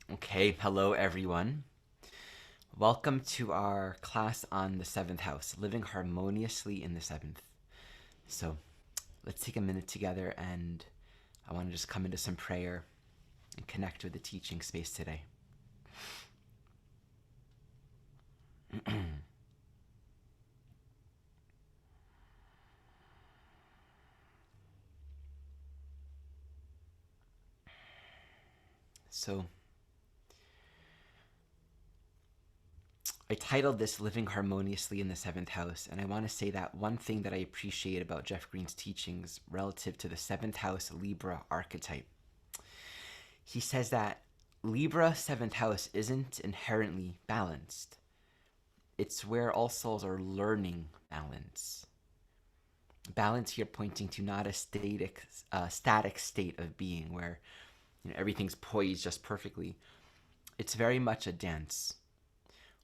Okay, hello everyone. Welcome to our class on the seventh house, living harmoniously in the seventh. So let's take a minute together, and I want to just come into some prayer and connect with the teaching space today. So I titled this Living Harmoniously in the Seventh House, and I want to say that one thing that I appreciate about Jeff Green's teachings relative to the seventh house Libra archetype. He says that Libra seventh house isn't inherently balanced. It's where all souls are learning balance. Balance here pointing to not a static state of being where everything's poised just perfectly. It's very much a dance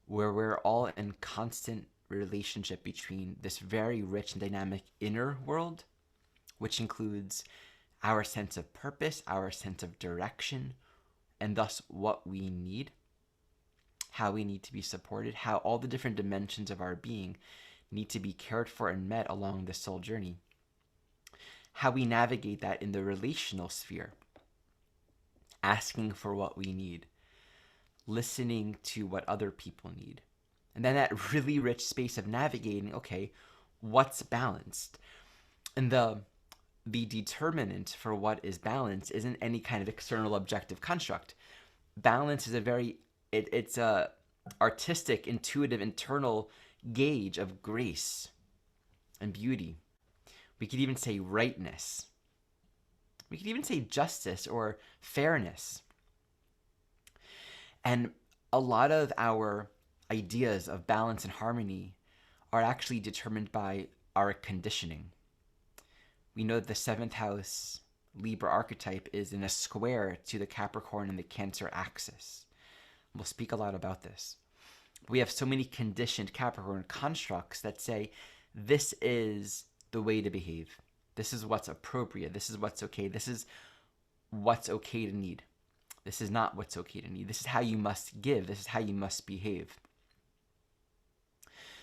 where we're all in constant relationship between this very rich and dynamic inner world, which includes our sense of purpose, our sense of direction, and thus what we need, how we need to be supported, how all the different dimensions of our being need to be cared for and met along the soul journey, how we navigate that in the relational sphere, asking for what we need, listening to what other people need. And then that really rich space of navigating, okay, what's balanced? And the determinant for what is balanced isn't any kind of external objective construct. Balance is it's a artistic, intuitive, internal gauge of grace and beauty. We could even say rightness. We could even say justice or fairness. And a lot of our ideas of balance and harmony are actually determined by our conditioning. We know that the seventh house Libra archetype is in a square to the Capricorn and the Cancer axis. We'll speak a lot about this. We have so many conditioned Capricorn constructs that say this is the way to behave. This is what's appropriate. This is what's okay. This is what's okay to need. This is not what's okay to need. This is how you must give. This is how you must behave.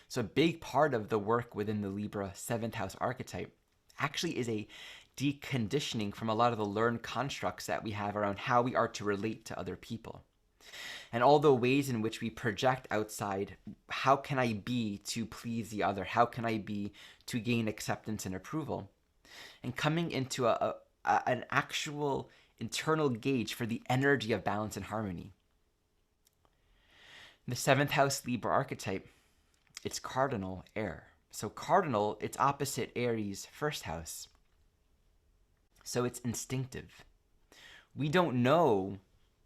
So a big part of the work within the Libra seventh house archetype actually is a deconditioning from a lot of the learned constructs that we have around how we are to relate to other people. And all the ways in which we project outside, how can I be to please the other? How can I be to gain acceptance and approval? And coming into an actual internal gauge for the energy of balance and harmony. The seventh house Libra archetype, it's cardinal air. So cardinal, it's opposite Aries first house. So it's instinctive. We don't know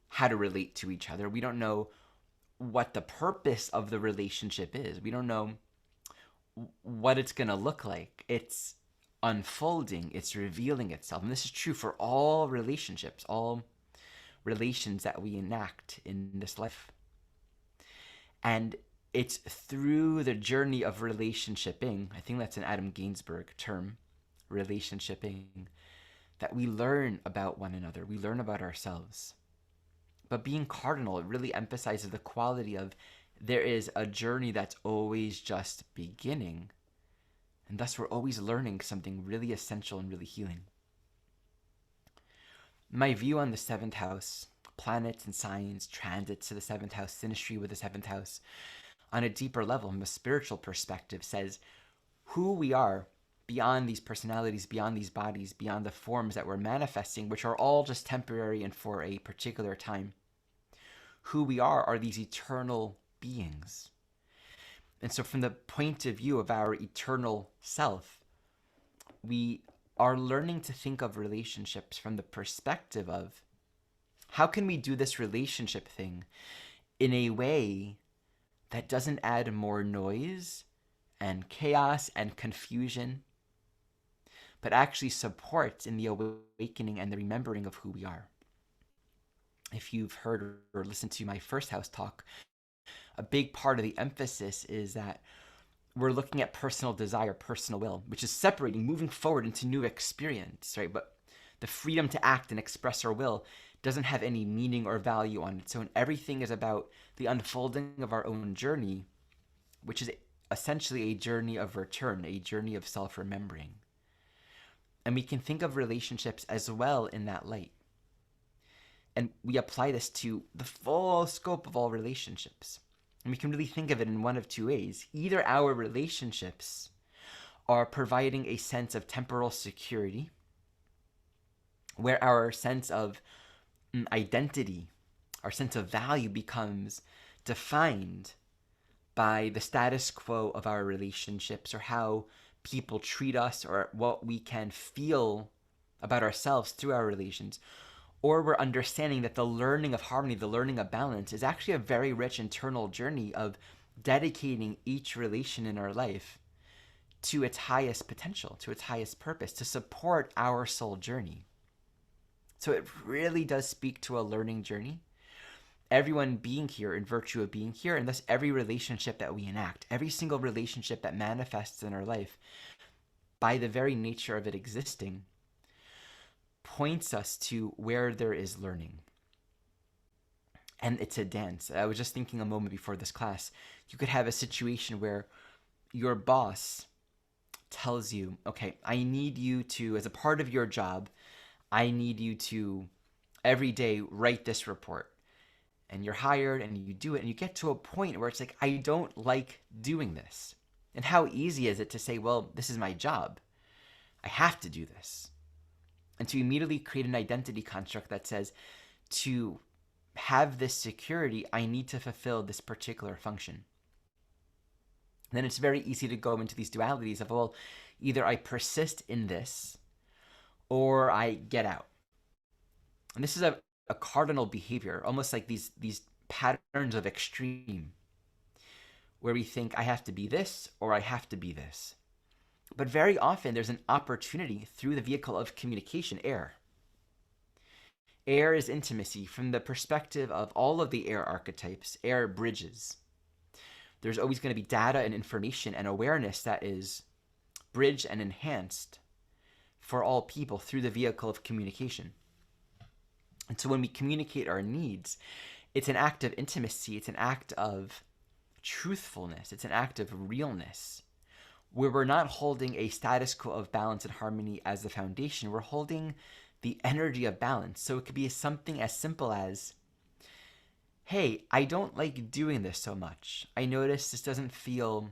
how to relate to each other. We don't know what the purpose of the relationship is. We don't know what it's going to look like. It's unfolding, it's revealing itself. And this is true for all relationships, all relations that we enact in this life. And it's through the journey of relationshiping, I think that's an Adam Gainsbourg term, relationshiping, that we learn about one another, we learn about ourselves. But being cardinal, it really emphasizes the quality of there is a journey that's always just beginning. And thus we're always learning something really essential and really healing. My view on the seventh house, planets and signs, transits to the seventh house, synastry with the seventh house, on a deeper level, from a spiritual perspective, says who we are beyond these personalities, beyond these bodies, beyond the forms that we're manifesting, which are all just temporary and for a particular time. Who we are these eternal beings. And so from the point of view of our eternal self, we are learning to think of relationships from the perspective of how can we do this relationship thing in a way that doesn't add more noise and chaos and confusion, but actually supports in the awakening and the remembering of who we are. If you've heard or listened to my first house talk, a big part of the emphasis is that we're looking at personal desire, personal will, which is separating, moving forward into new experience, right? But the freedom to act and express our will doesn't have any meaning or value on its own. Everything is about the unfolding of our own journey, which is essentially a journey of return, a journey of self-remembering. And we can think of relationships as well in that light. And we apply this to the full scope of all relationships. And we can really think of it in one of two ways. Either our relationships are providing a sense of temporal security, where our sense of identity, our sense of value becomes defined by the status quo of our relationships, or how people treat us, or what we can feel about ourselves through our relations. Or we're understanding that the learning of harmony, the learning of balance, is actually a very rich internal journey of dedicating each relation in our life to its highest potential, to its highest purpose, to support our soul journey. So it really does speak to a learning journey. Everyone being here in virtue of being here, and thus every relationship that we enact, every single relationship that manifests in our life, by the very nature of it existing, points us to where there is learning. And it's a dance. I was just thinking a moment before this class, you could have a situation where your boss tells you, okay, I need you to, as a part of your job, I need you to every day write this report. And you're hired and you do it, and you get to a point where it's like, I don't like doing this. And how easy is it to say, well, this is my job. I have to do this. And to immediately create an identity construct that says, to have this security, I need to fulfill this particular function. And then it's very easy to go into these dualities of, well, either I persist in this or I get out. And this is a cardinal behavior, almost like these patterns of extreme, where we think I have to be this or I have to be this. But very often there's an opportunity through the vehicle of communication, air. Air is intimacy. From the perspective of all of the air archetypes, air bridges. There's always going to be data and information and awareness that is bridged and enhanced for all people through the vehicle of communication. And so when we communicate our needs, it's an act of intimacy, it's an act of truthfulness, it's an act of realness, where we're not holding a status quo of balance and harmony as the foundation, we're holding the energy of balance. So it could be something as simple as, hey, I don't like doing this so much. I notice this doesn't feel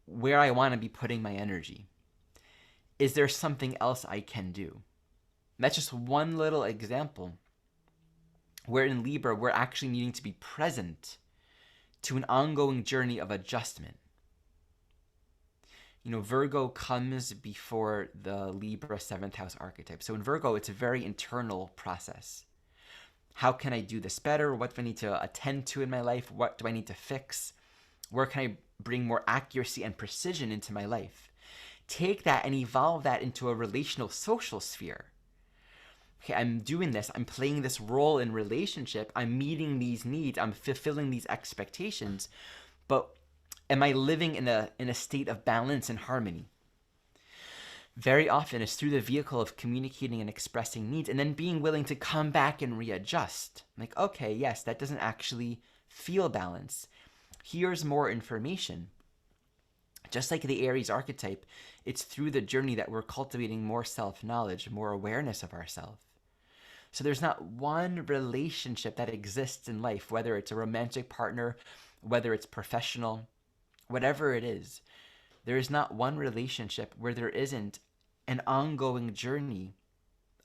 where I want to be putting my energy. Is there something else I can do? That's just one little example where in Libra, we're actually needing to be present to an ongoing journey of adjustment. You know, Virgo comes before the Libra 7th house archetype. So in Virgo, it's a very internal process. How can I do this better? What do I need to attend to in my life? What do I need to fix? Where can I bring more accuracy and precision into my life? Take that and evolve that into a relational, social sphere. Okay, I'm doing this. I'm playing this role in relationship. I'm meeting these needs. I'm fulfilling these expectations. But am I living in a state of balance and harmony? Very often it's through the vehicle of communicating and expressing needs and then being willing to come back and readjust. Like, okay, yes, that doesn't actually feel balanced. Here's more information. Just like the Aries archetype, it's through the journey that we're cultivating more self-knowledge, more awareness of ourselves. So there's not one relationship that exists in life, whether it's a romantic partner, whether it's professional, whatever it is, there is not one relationship where there isn't an ongoing journey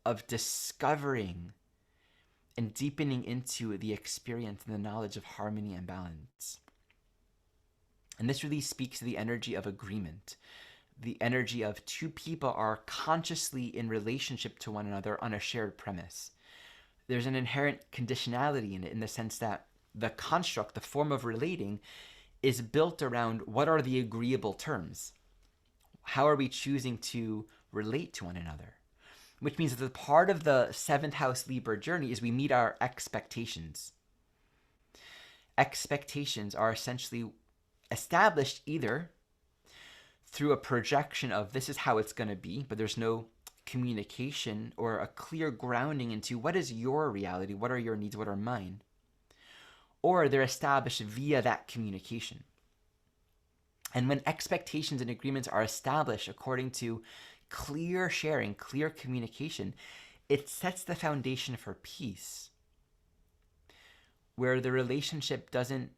of discovering and deepening into the experience and the knowledge of harmony and balance. And this really speaks to the energy of agreement, the energy of two people are consciously in relationship to one another on a shared premise. There's an inherent conditionality in it, in the sense that the construct, the form of relating, is built around what are the agreeable terms. How are we choosing to relate to one another? Which means that the part of the 7th house Libra journey is we meet our expectations. Expectations are essentially established either through a projection of this is how it's going to be, but there's no communication or a clear grounding into what is your reality, what are your needs, what are mine, or they're established via that communication. And when expectations and agreements are established according to clear sharing, clear communication, it sets the foundation for peace, where the relationship doesn't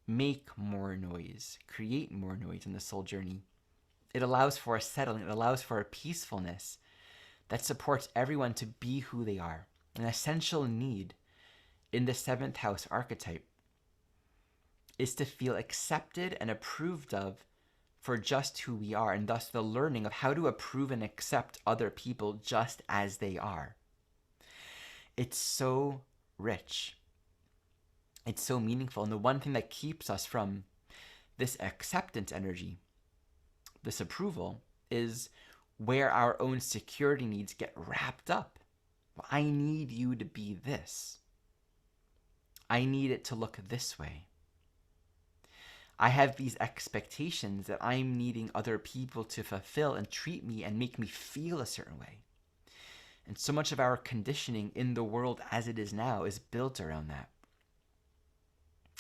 make more noise, create more noise in the soul journey. It allows for a settling, it allows for a peacefulness that supports everyone to be who they are. An essential need in the seventh house archetype is to feel accepted and approved of for just who we are, and thus the learning of how to approve and accept other people just as they are. It's so rich. It's so meaningful. And the one thing that keeps us from this acceptance energy, this approval, is where our own security needs get wrapped up. I need you to be this. I need it to look this way. I have these expectations that I'm needing other people to fulfill and treat me and make me feel a certain way. And so much of our conditioning in the world as it is now is built around that.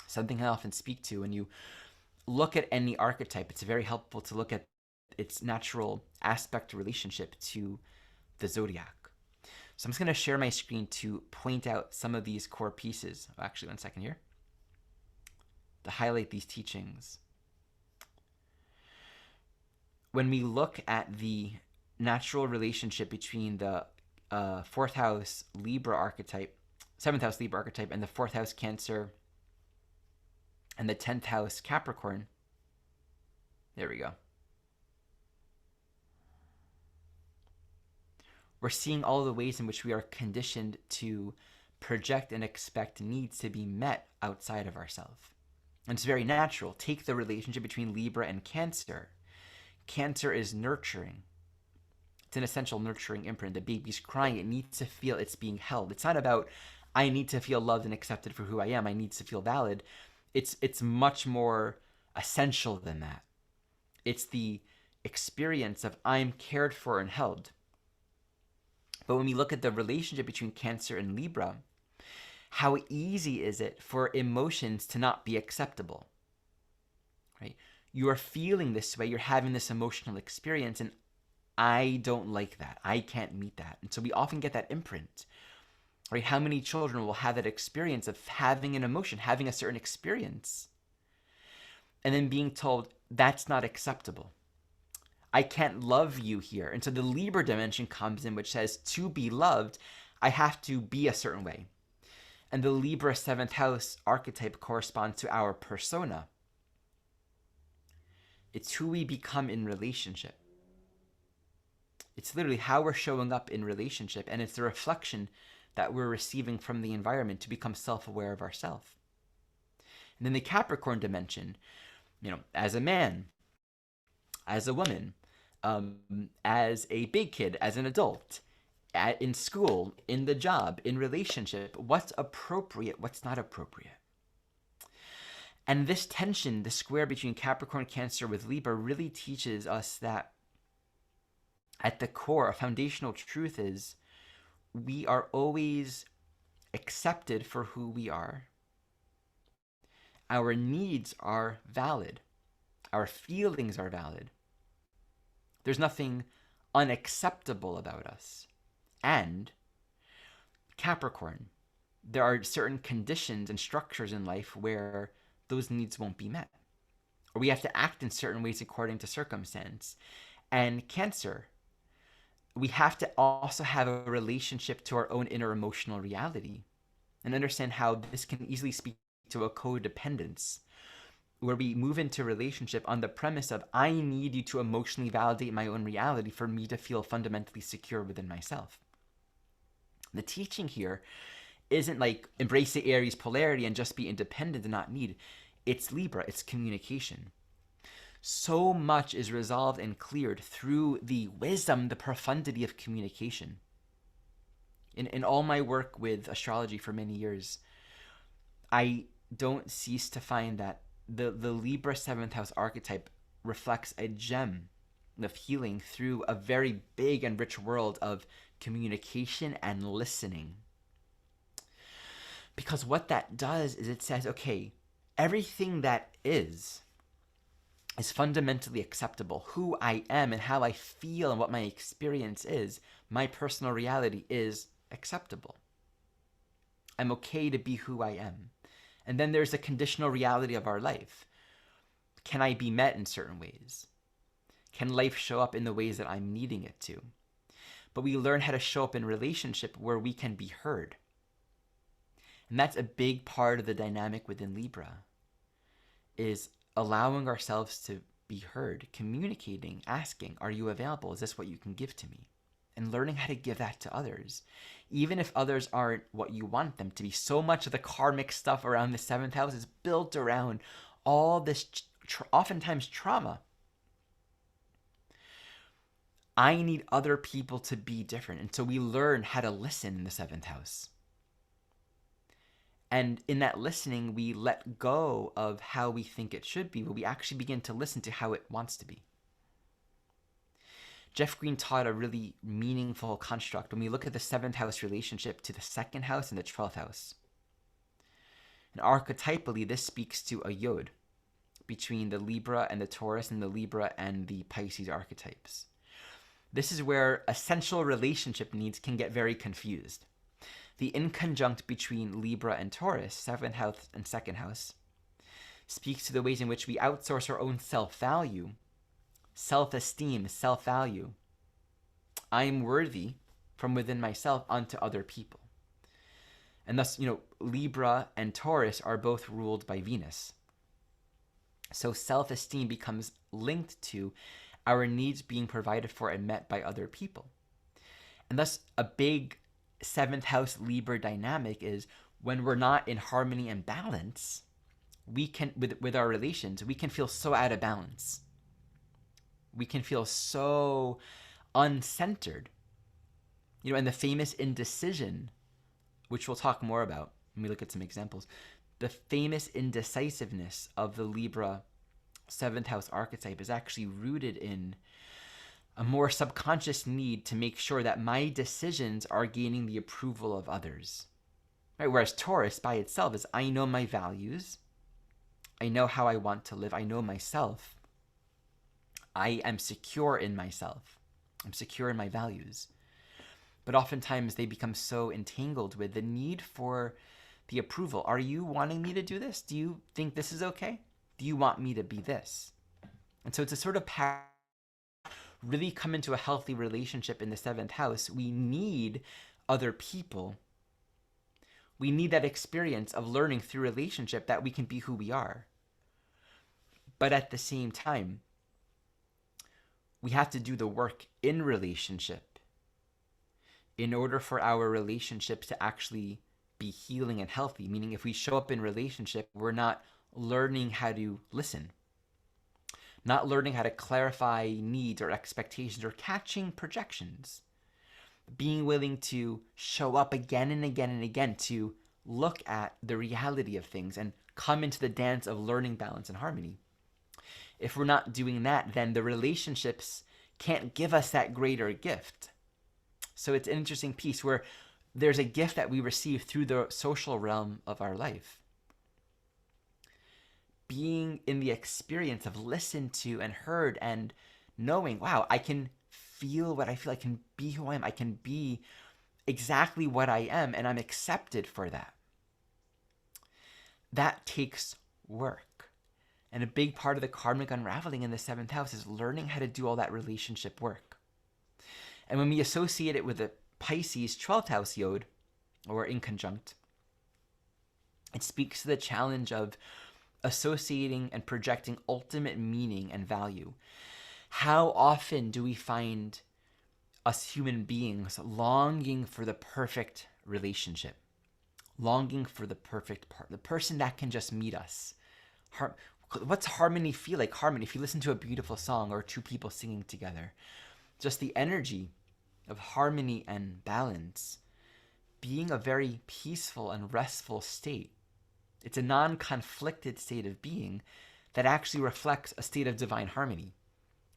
Something I often speak to, when you look at any archetype, it's very helpful to look at its natural aspect relationship to the zodiac. So I'm just going to share my screen to point out some of these core pieces. Actually, one second here. To highlight these teachings. When we look at the natural relationship between the fourth house Libra archetype, seventh house Libra archetype, and the fourth house Cancer, and the 10th house Capricorn, there we go. We're seeing all the ways in which we are conditioned to project and expect needs to be met outside of ourselves. And it's very natural. Take the relationship between Libra and Cancer. Cancer is nurturing. It's an essential nurturing imprint. The baby's crying. It needs to feel it's being held. It's not about, I need to feel loved and accepted for who I am. I need to feel valid. It's much more essential than that. It's the experience of I'm cared for and held. But when we look at the relationship between Cancer and Libra, how easy is it for emotions to not be acceptable, right? You are feeling this way, you're having this emotional experience, and I don't like that. I can't meet that. And so we often get that imprint, right? How many children will have that experience of having an emotion, having a certain experience, and then being told that's not acceptable. I can't love you here. And so the Libra dimension comes in, which says to be loved, I have to be a certain way. And the Libra 7th house archetype corresponds to our persona. It's who we become in relationship. It's literally how we're showing up in relationship, and it's the reflection that we're receiving from the environment to become self-aware of ourselves. And then the Capricorn dimension, as a man, as a woman, as a big kid, as an adult, in school, in the job, in relationship, what's appropriate, what's not appropriate. And this tension, the square between Capricorn, Cancer with Libra, really teaches us that at the core, a foundational truth is we are always accepted for who we are. Our needs are valid. Our feelings are valid. There's nothing unacceptable about us. And Capricorn, there are certain conditions and structures in life where those needs won't be met, or we have to act in certain ways according to circumstance. And Cancer, we have to also have a relationship to our own inner emotional reality and understand how this can easily speak to a codependence, where we move into relationship on the premise of I need you to emotionally validate my own reality for me to feel fundamentally secure within myself. The teaching here isn't like embrace the Aries polarity and just be independent and not need. It's Libra, it's communication. So much is resolved and cleared through the wisdom, the profundity of communication. In all my work with astrology for many years, I don't cease to find that the Libra 7th house archetype reflects a gem of healing through a very big and rich world of communication and listening. Because what that does is it says, okay, everything that is fundamentally acceptable. Who I am and how I feel and what my experience is, my personal reality is acceptable. I'm okay to be who I am. And then there's a conditional reality of our life. Can I be met in certain ways? Can life show up in the ways that I'm needing it to? But we learn how to show up in relationship where we can be heard. And that's a big part of the dynamic within Libra, is allowing ourselves to be heard, communicating, asking, are you available? Is this what you can give to me? And learning how to give that to others, even if others aren't what you want them to be. So much of the karmic stuff around the 7th house is built around all this, oftentimes trauma. I need other people to be different. And so we learn how to listen in the 7th house. And in that listening, we let go of how we think it should be, but we actually begin to listen to how it wants to be. Jeff Green taught a really meaningful construct when we look at the 7th house relationship to the 2nd house and the 12th house. And archetypally, this speaks to a yod between the Libra and the Taurus and the Libra and the Pisces archetypes. This is where essential relationship needs can get very confused. The inconjunct between Libra and Taurus, 7th house and 2nd house, speaks to the ways in which we outsource our own self-value, self-esteem, self-value. I am worthy from within myself onto other people. And thus, Libra and Taurus are both ruled by Venus. So self-esteem becomes linked to our needs being provided for and met by other people. And thus, a big 7th house Libra dynamic is when we're not in harmony and balance, we can, with our relations, we can feel so out of balance. We can feel so uncentered. And the famous indecision, which we'll talk more about when we look at some examples, the famous indecisiveness of the Libra 7th house archetype is actually rooted in a more subconscious need to make sure that my decisions are gaining the approval of others. Right? Whereas Taurus by itself is, I know my values. I know how I want to live. I know myself. I am secure in myself. I'm secure in my values. But oftentimes they become so entangled with the need for the approval. Are you wanting me to do this? Do you think this is okay? Do you want me to be this? And so it's a sort of really come into a healthy relationship in the 7th house. We need other people. We need that experience of learning through relationship that we can be who we are. But at the same time, we have to do the work in relationship in order for our relationships to actually be healing and healthy. Meaning if we show up in relationship, we're not learning how to listen, not learning how to clarify needs or expectations or catching projections, being willing to show up again and again and again to look at the reality of things and come into the dance of learning balance and harmony. If we're not doing that, then the relationships can't give us that greater gift. So it's an interesting piece where there's a gift that we receive through the social realm of our life. Being in the experience of listened to and heard and knowing, wow, I can feel what I feel. I can be who I am. I can be exactly what I am, and I'm accepted for that. That takes work. And a big part of the karmic unraveling in the 7th house is learning how to do all that relationship work. And when we associate it with the Pisces 12th house yod, or inconjunct, it speaks to the challenge of associating and projecting ultimate meaning and value. How often do we find us human beings longing for the perfect relationship, longing for the perfect part, the person that can just meet us? What's harmony feel like? Harmony, if you listen to a beautiful song or two people singing together, just the energy of harmony and balance being a very peaceful and restful state. It's a non-conflicted state of being that actually reflects a state of divine harmony.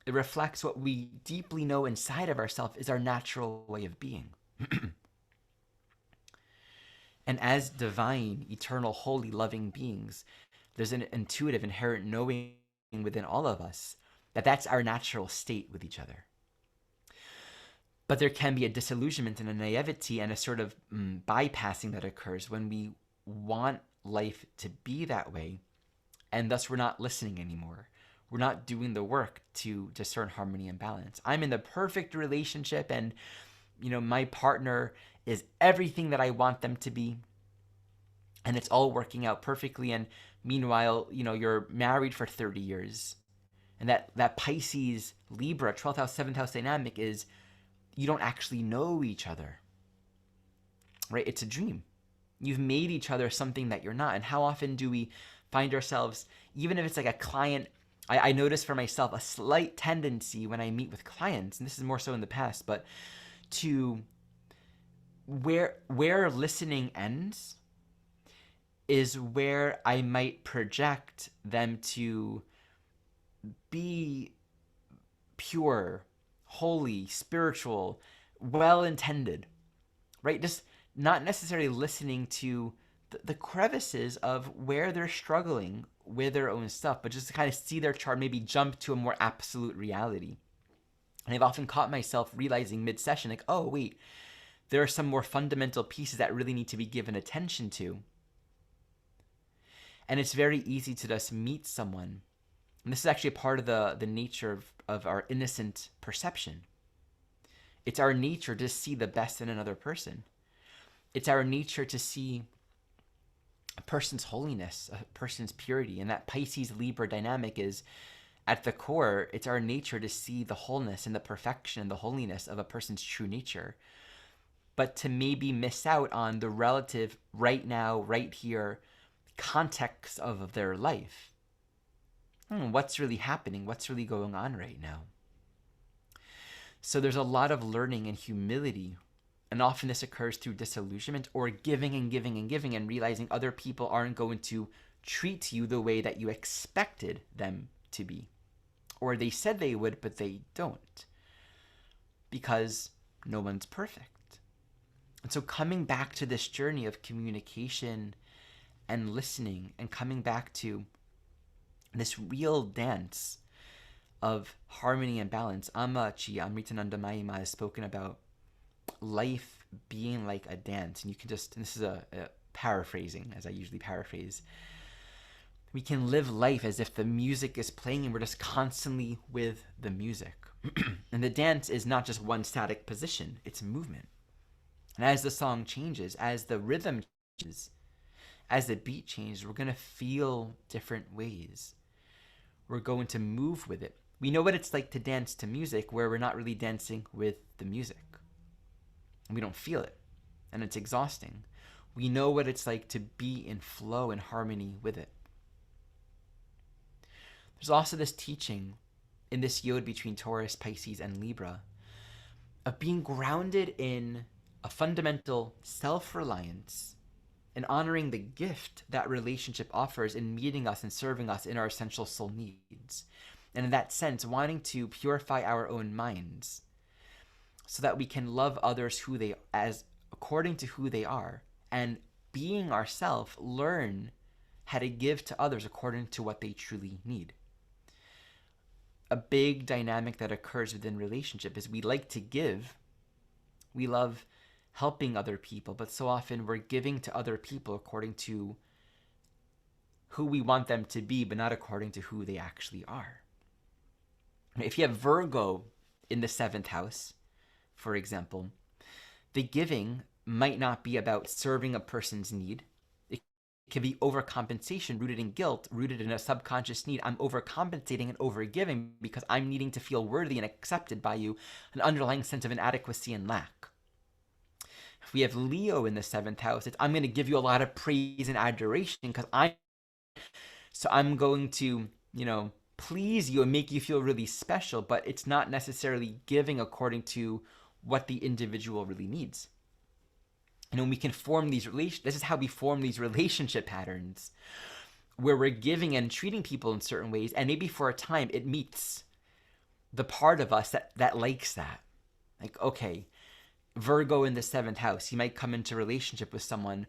It reflects what we deeply know inside of ourselves is our natural way of being. And as divine, eternal, holy, loving beings, there's an intuitive, inherent knowing within all of us that that's our natural state with each other. But there can be a disillusionment and a naivety and a sort of bypassing that occurs when we want life to be that way, and thus we're not listening anymore. We're not doing the work to discern harmony and balance. I'm in the perfect relationship, and my partner is everything that I want them to be, and it's all working out perfectly. And meanwhile, you're married for 30 years, and that Pisces Libra 12th house 7th house dynamic is you don't actually know each other, right? It's a dream. You've made each other something that you're not. And how often do we find ourselves, even if it's like a client, I notice for myself a slight tendency when I meet with clients, and this is more so in the past, but to where listening ends is where I might project them to be pure, holy, spiritual, well-intended, right? Just not necessarily listening to the crevices of where they're struggling with their own stuff, but just to kind of see their chart, maybe jump to a more absolute reality. And I've often caught myself realizing mid-session, like, oh, wait, there are some more fundamental pieces that really need to be given attention to. And it's very easy to just meet someone. And this is actually a part of the nature of our innocent perception. It's our nature to see the best in another person. It's our nature to see a person's holiness, a person's purity. And that Pisces Libra dynamic is, at the core, it's our nature to see the wholeness and the perfection and the holiness of a person's true nature. But to maybe miss out on the relative, right now, right here, context of their life. What's really happening? What's really going on right now? So there's a lot of learning and humility, and often this occurs through disillusionment or giving and giving and giving and realizing other people aren't going to treat you the way that you expected them to be. Or they said they would, but they don't. Because no one's perfect. And so coming back to this journey of communication and listening and coming back to this real dance of harmony and balance. Ammachi Amritanandamaima has spoken about life being like a dance. And you can just, and this is a paraphrasing, as I usually paraphrase, we can live life as if the music is playing and we're just constantly with the music. And the dance is not just one static position, it's movement. And as the song changes, as the rhythm changes, as the beat changes, we're going to feel different ways. We're going to move with it. We know what it's like to dance to music where we're not really dancing with the music. And we don't feel it. And it's exhausting. We know what it's like to be in flow and harmony with it. There's also this teaching in this yod between Taurus, Pisces, and Libra of being grounded in a fundamental self-reliance and honoring the gift that relationship offers in meeting us and serving us in our essential soul needs. And in that sense, wanting to purify our own minds so that we can love others according to who they are, and being ourselves, learn how to give to others according to what they truly need. A big dynamic that occurs within relationship is we like to give. We love helping other people, but so often we're giving to other people according to who we want them to be, but not according to who they actually are. If you have Virgo in the 7th house, for example, the giving might not be about serving a person's need. It can be overcompensation, rooted in guilt, rooted in a subconscious need. I'm overcompensating and overgiving because I'm needing to feel worthy and accepted by you, an underlying sense of inadequacy and lack. If we have Leo in the 7th house, I'm going to give you a lot of praise and adoration because I'm going to, please you and make you feel really special, but it's not necessarily giving according to what the individual really needs. And when we can form these this is how we form these relationship patterns where we're giving and treating people in certain ways, and maybe for a time it meets the part of us that likes that. Like, okay, Virgo in the 7th house, you might come into a relationship with someone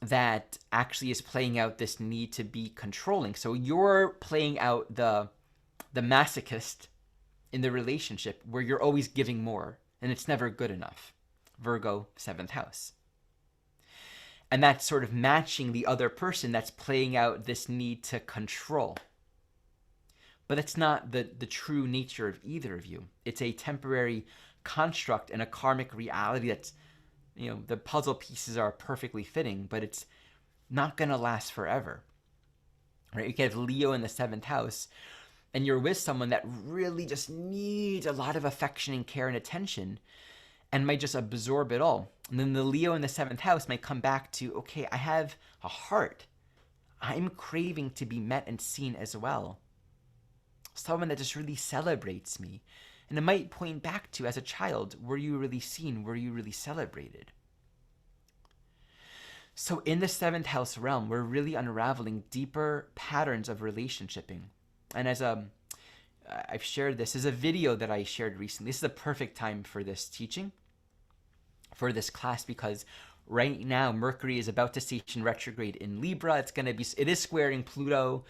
that actually is playing out this need to be controlling. So you're playing out the masochist in the relationship where you're always giving more and it's never good enough. Virgo, 7th house. And that's sort of matching the other person that's playing out this need to control. But that's not the true nature of either of you. It's a temporary construct and a karmic reality that's, the puzzle pieces are perfectly fitting, but it's not going to last forever. Right? You can have Leo in the 7th house, and you're with someone that really just needs a lot of affection and care and attention and might just absorb it all. And then the Leo in the 7th house might come back to, okay, I have a heart. I'm craving to be met and seen as well. Someone that just really celebrates me. And it might point back to, as a child, were you really seen? Were you really celebrated? So in the 7th house realm, we're really unraveling deeper patterns of relationshiping. And as I've shared this as a video that I shared recently. This is the perfect time for this teaching, for this class, because right now Mercury is about to station retrograde in Libra. It is squaring Pluto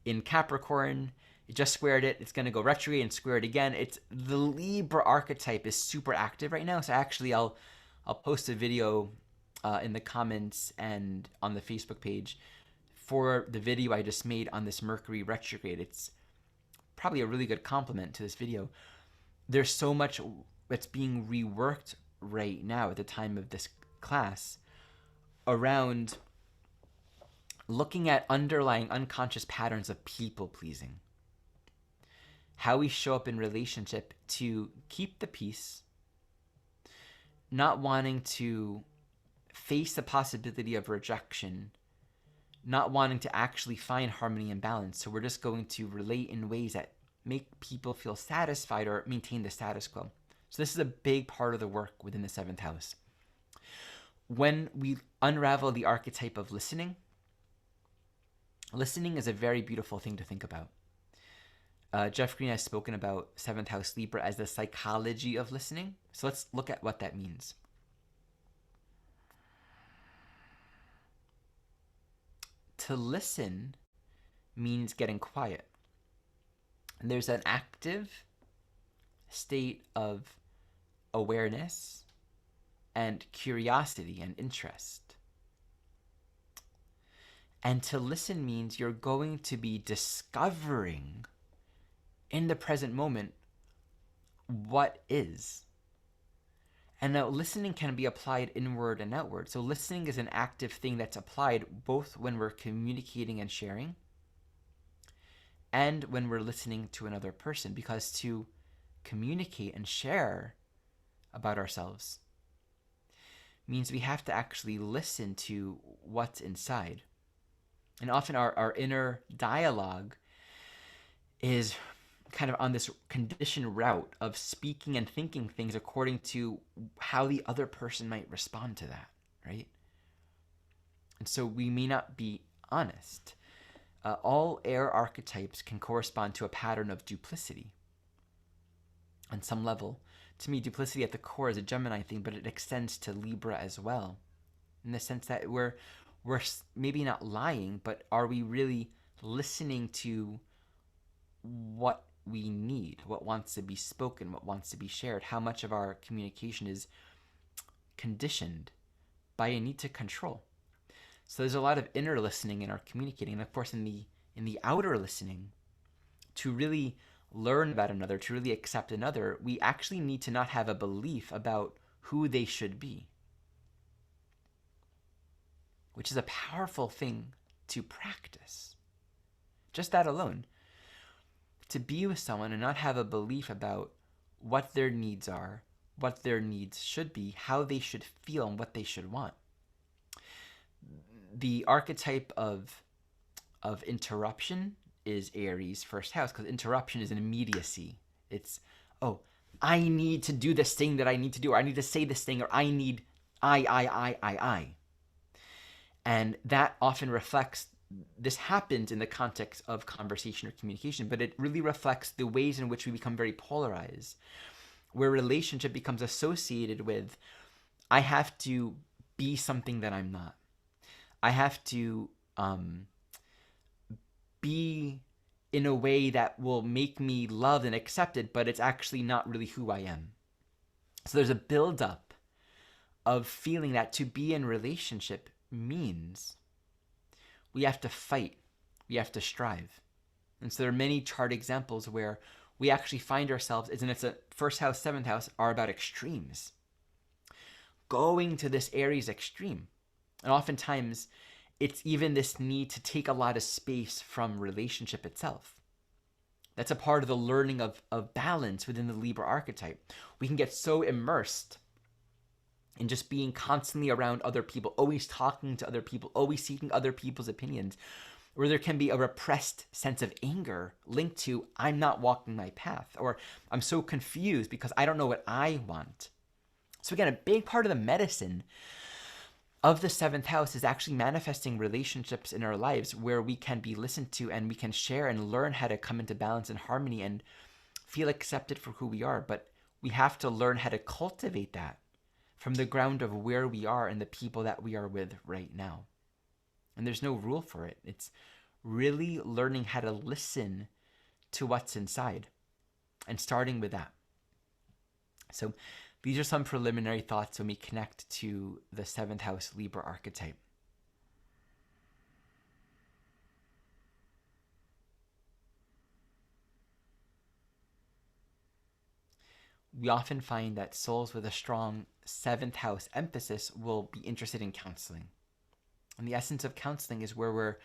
in Capricorn. It just squared it. It's going to go retrograde and square it again. It's the Libra archetype is super active right now. So actually, I'll post a video in the comments and on the Facebook page for the video I just made on this Mercury retrograde. It's probably a really good complement to this video. There's so much that's being reworked right now at the time of this class around looking at underlying unconscious patterns of people pleasing. How we show up in relationship to keep the peace, not wanting to face the possibility of rejection, not wanting to actually find harmony and balance. So we're just going to relate in ways that make people feel satisfied or maintain the status quo. So this is a big part of the work within the 7th house. When we unravel the archetype of listening is a very beautiful thing to think about. Jeff Green has spoken about 7th house Libra as the psychology of listening. So let's look at what that means. To listen means getting quiet. And there's an active state of awareness and curiosity and interest. And to listen means you're going to be discovering in the present moment what is. And now listening can be applied inward and outward. So listening is an active thing that's applied both when we're communicating and sharing and when we're listening to another person, because to communicate and share about ourselves means we have to actually listen to what's inside. And often our inner dialogue is kind of on this conditioned route of speaking and thinking things according to how the other person might respond to that, right? And so we may not be honest. All air archetypes can correspond to a pattern of duplicity on some level. To me, duplicity at the core is a Gemini thing, but it extends to Libra as well, in the sense that we're maybe not lying, but are we really listening to what we need, what wants to be spoken, what wants to be shared? How much of our communication is conditioned by a need to control? So there's a lot of inner listening in our communicating, and of course in the outer listening, to really learn about another, to really accept another, we actually need to not have a belief about who they should be, which is a powerful thing to practice. Just that alone. To be with someone and not have a belief about what their needs are, what their needs should be, how they should feel, and what they should want. The archetype of interruption is Aries, first house, because interruption is an immediacy. It's, oh, I need to do this thing that I need to do, or I need to say this thing, or I need I. And that often reflects this happens in the context of conversation or communication, but it really reflects the ways in which we become very polarized, where relationship becomes associated with, I have to be something that I'm not. I have to be in a way that will make me loved and accepted, but it's actually not really who I am. So there's a buildup of feeling that to be in relationship means we have to fight, we have to strive. And so there are many chart examples where we actually find ourselves, and it's a first house, seventh house are about extremes. Going to this Aries extreme. And oftentimes it's even this need to take a lot of space from relationship itself. That's a part of the learning of balance within the Libra archetype. We can get so immersed in just being constantly around other people, always talking to other people, always seeking other people's opinions, where there can be a repressed sense of anger linked to, I'm not walking my path, or I'm so confused because I don't know what I want. So again, a big part of the medicine of the seventh house is actually manifesting relationships in our lives where we can be listened to and we can share and learn how to come into balance and harmony and feel accepted for who we are. But we have to learn how to cultivate that from the ground of where we are and the people that we are with right now. And there's no rule for it. It's really learning how to listen to what's inside and starting with that. So these are some preliminary thoughts when we connect to the seventh house Libra archetype. We often find that souls with a strong seventh house emphasis will be interested in counseling. And the essence of counseling is where we're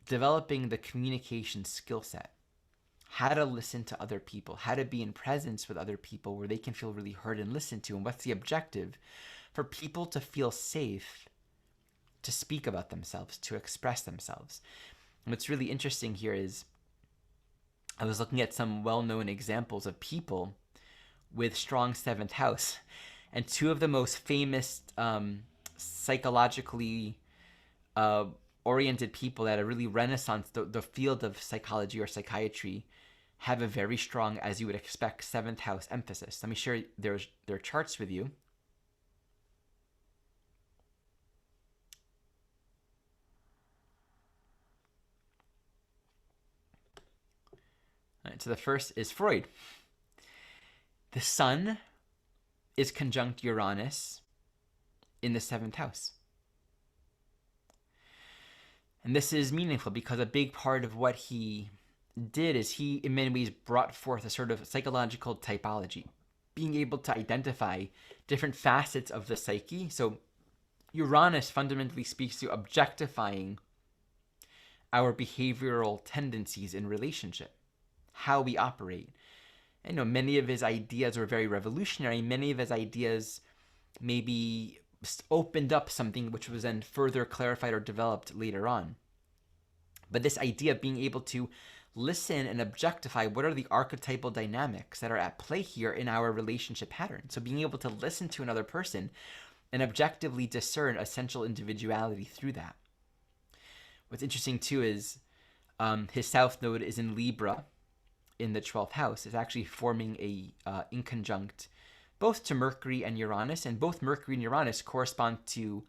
developing the communication skill set, how to listen to other people, how to be in presence with other people where they can feel really heard and listened to. And what's the objective? For people to feel safe to speak about themselves, to express themselves. And what's really interesting here is I was looking at some well-known examples of people with strong seventh house, and two of the most famous psychologically oriented people that are really renaissance the field of psychology or psychiatry have a very strong, as you would expect, seventh house emphasis. Let me share their charts with you. All right, so the first is Freud. The sun is conjunct Uranus in the seventh house. And this is meaningful because a big part of what he did is he, in many ways, brought forth a sort of psychological typology, being able to identify different facets of the psyche. So Uranus fundamentally speaks to objectifying our behavioral tendencies in relationship, how we operate. And many of his ideas were very revolutionary. Many of his ideas maybe opened up something which was then further clarified or developed later on. But this idea of being able to listen and objectify what are the archetypal dynamics that are at play here in our relationship pattern. So being able to listen to another person and objectively discern essential individuality through that. What's interesting too is his south node is in Libra in the 12th house. It's actually forming a inconjunct both to Mercury and Uranus, and both Mercury and Uranus correspond to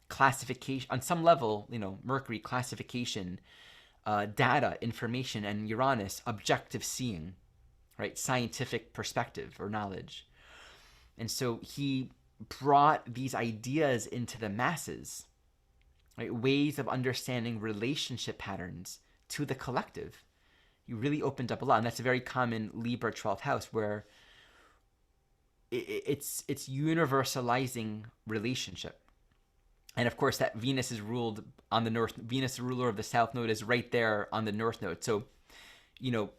classification on some level. Mercury classification, data, information, and Uranus objective seeing, right? Scientific perspective or knowledge. And so he brought these ideas into the masses, right? Ways of understanding relationship patterns to the collective. You really opened up a lot, and that's a very common Libra 12th house where it's universalizing relationship. And of course that Venus is ruled on the north. Venus, the ruler of the south node, is right there on the north node. So,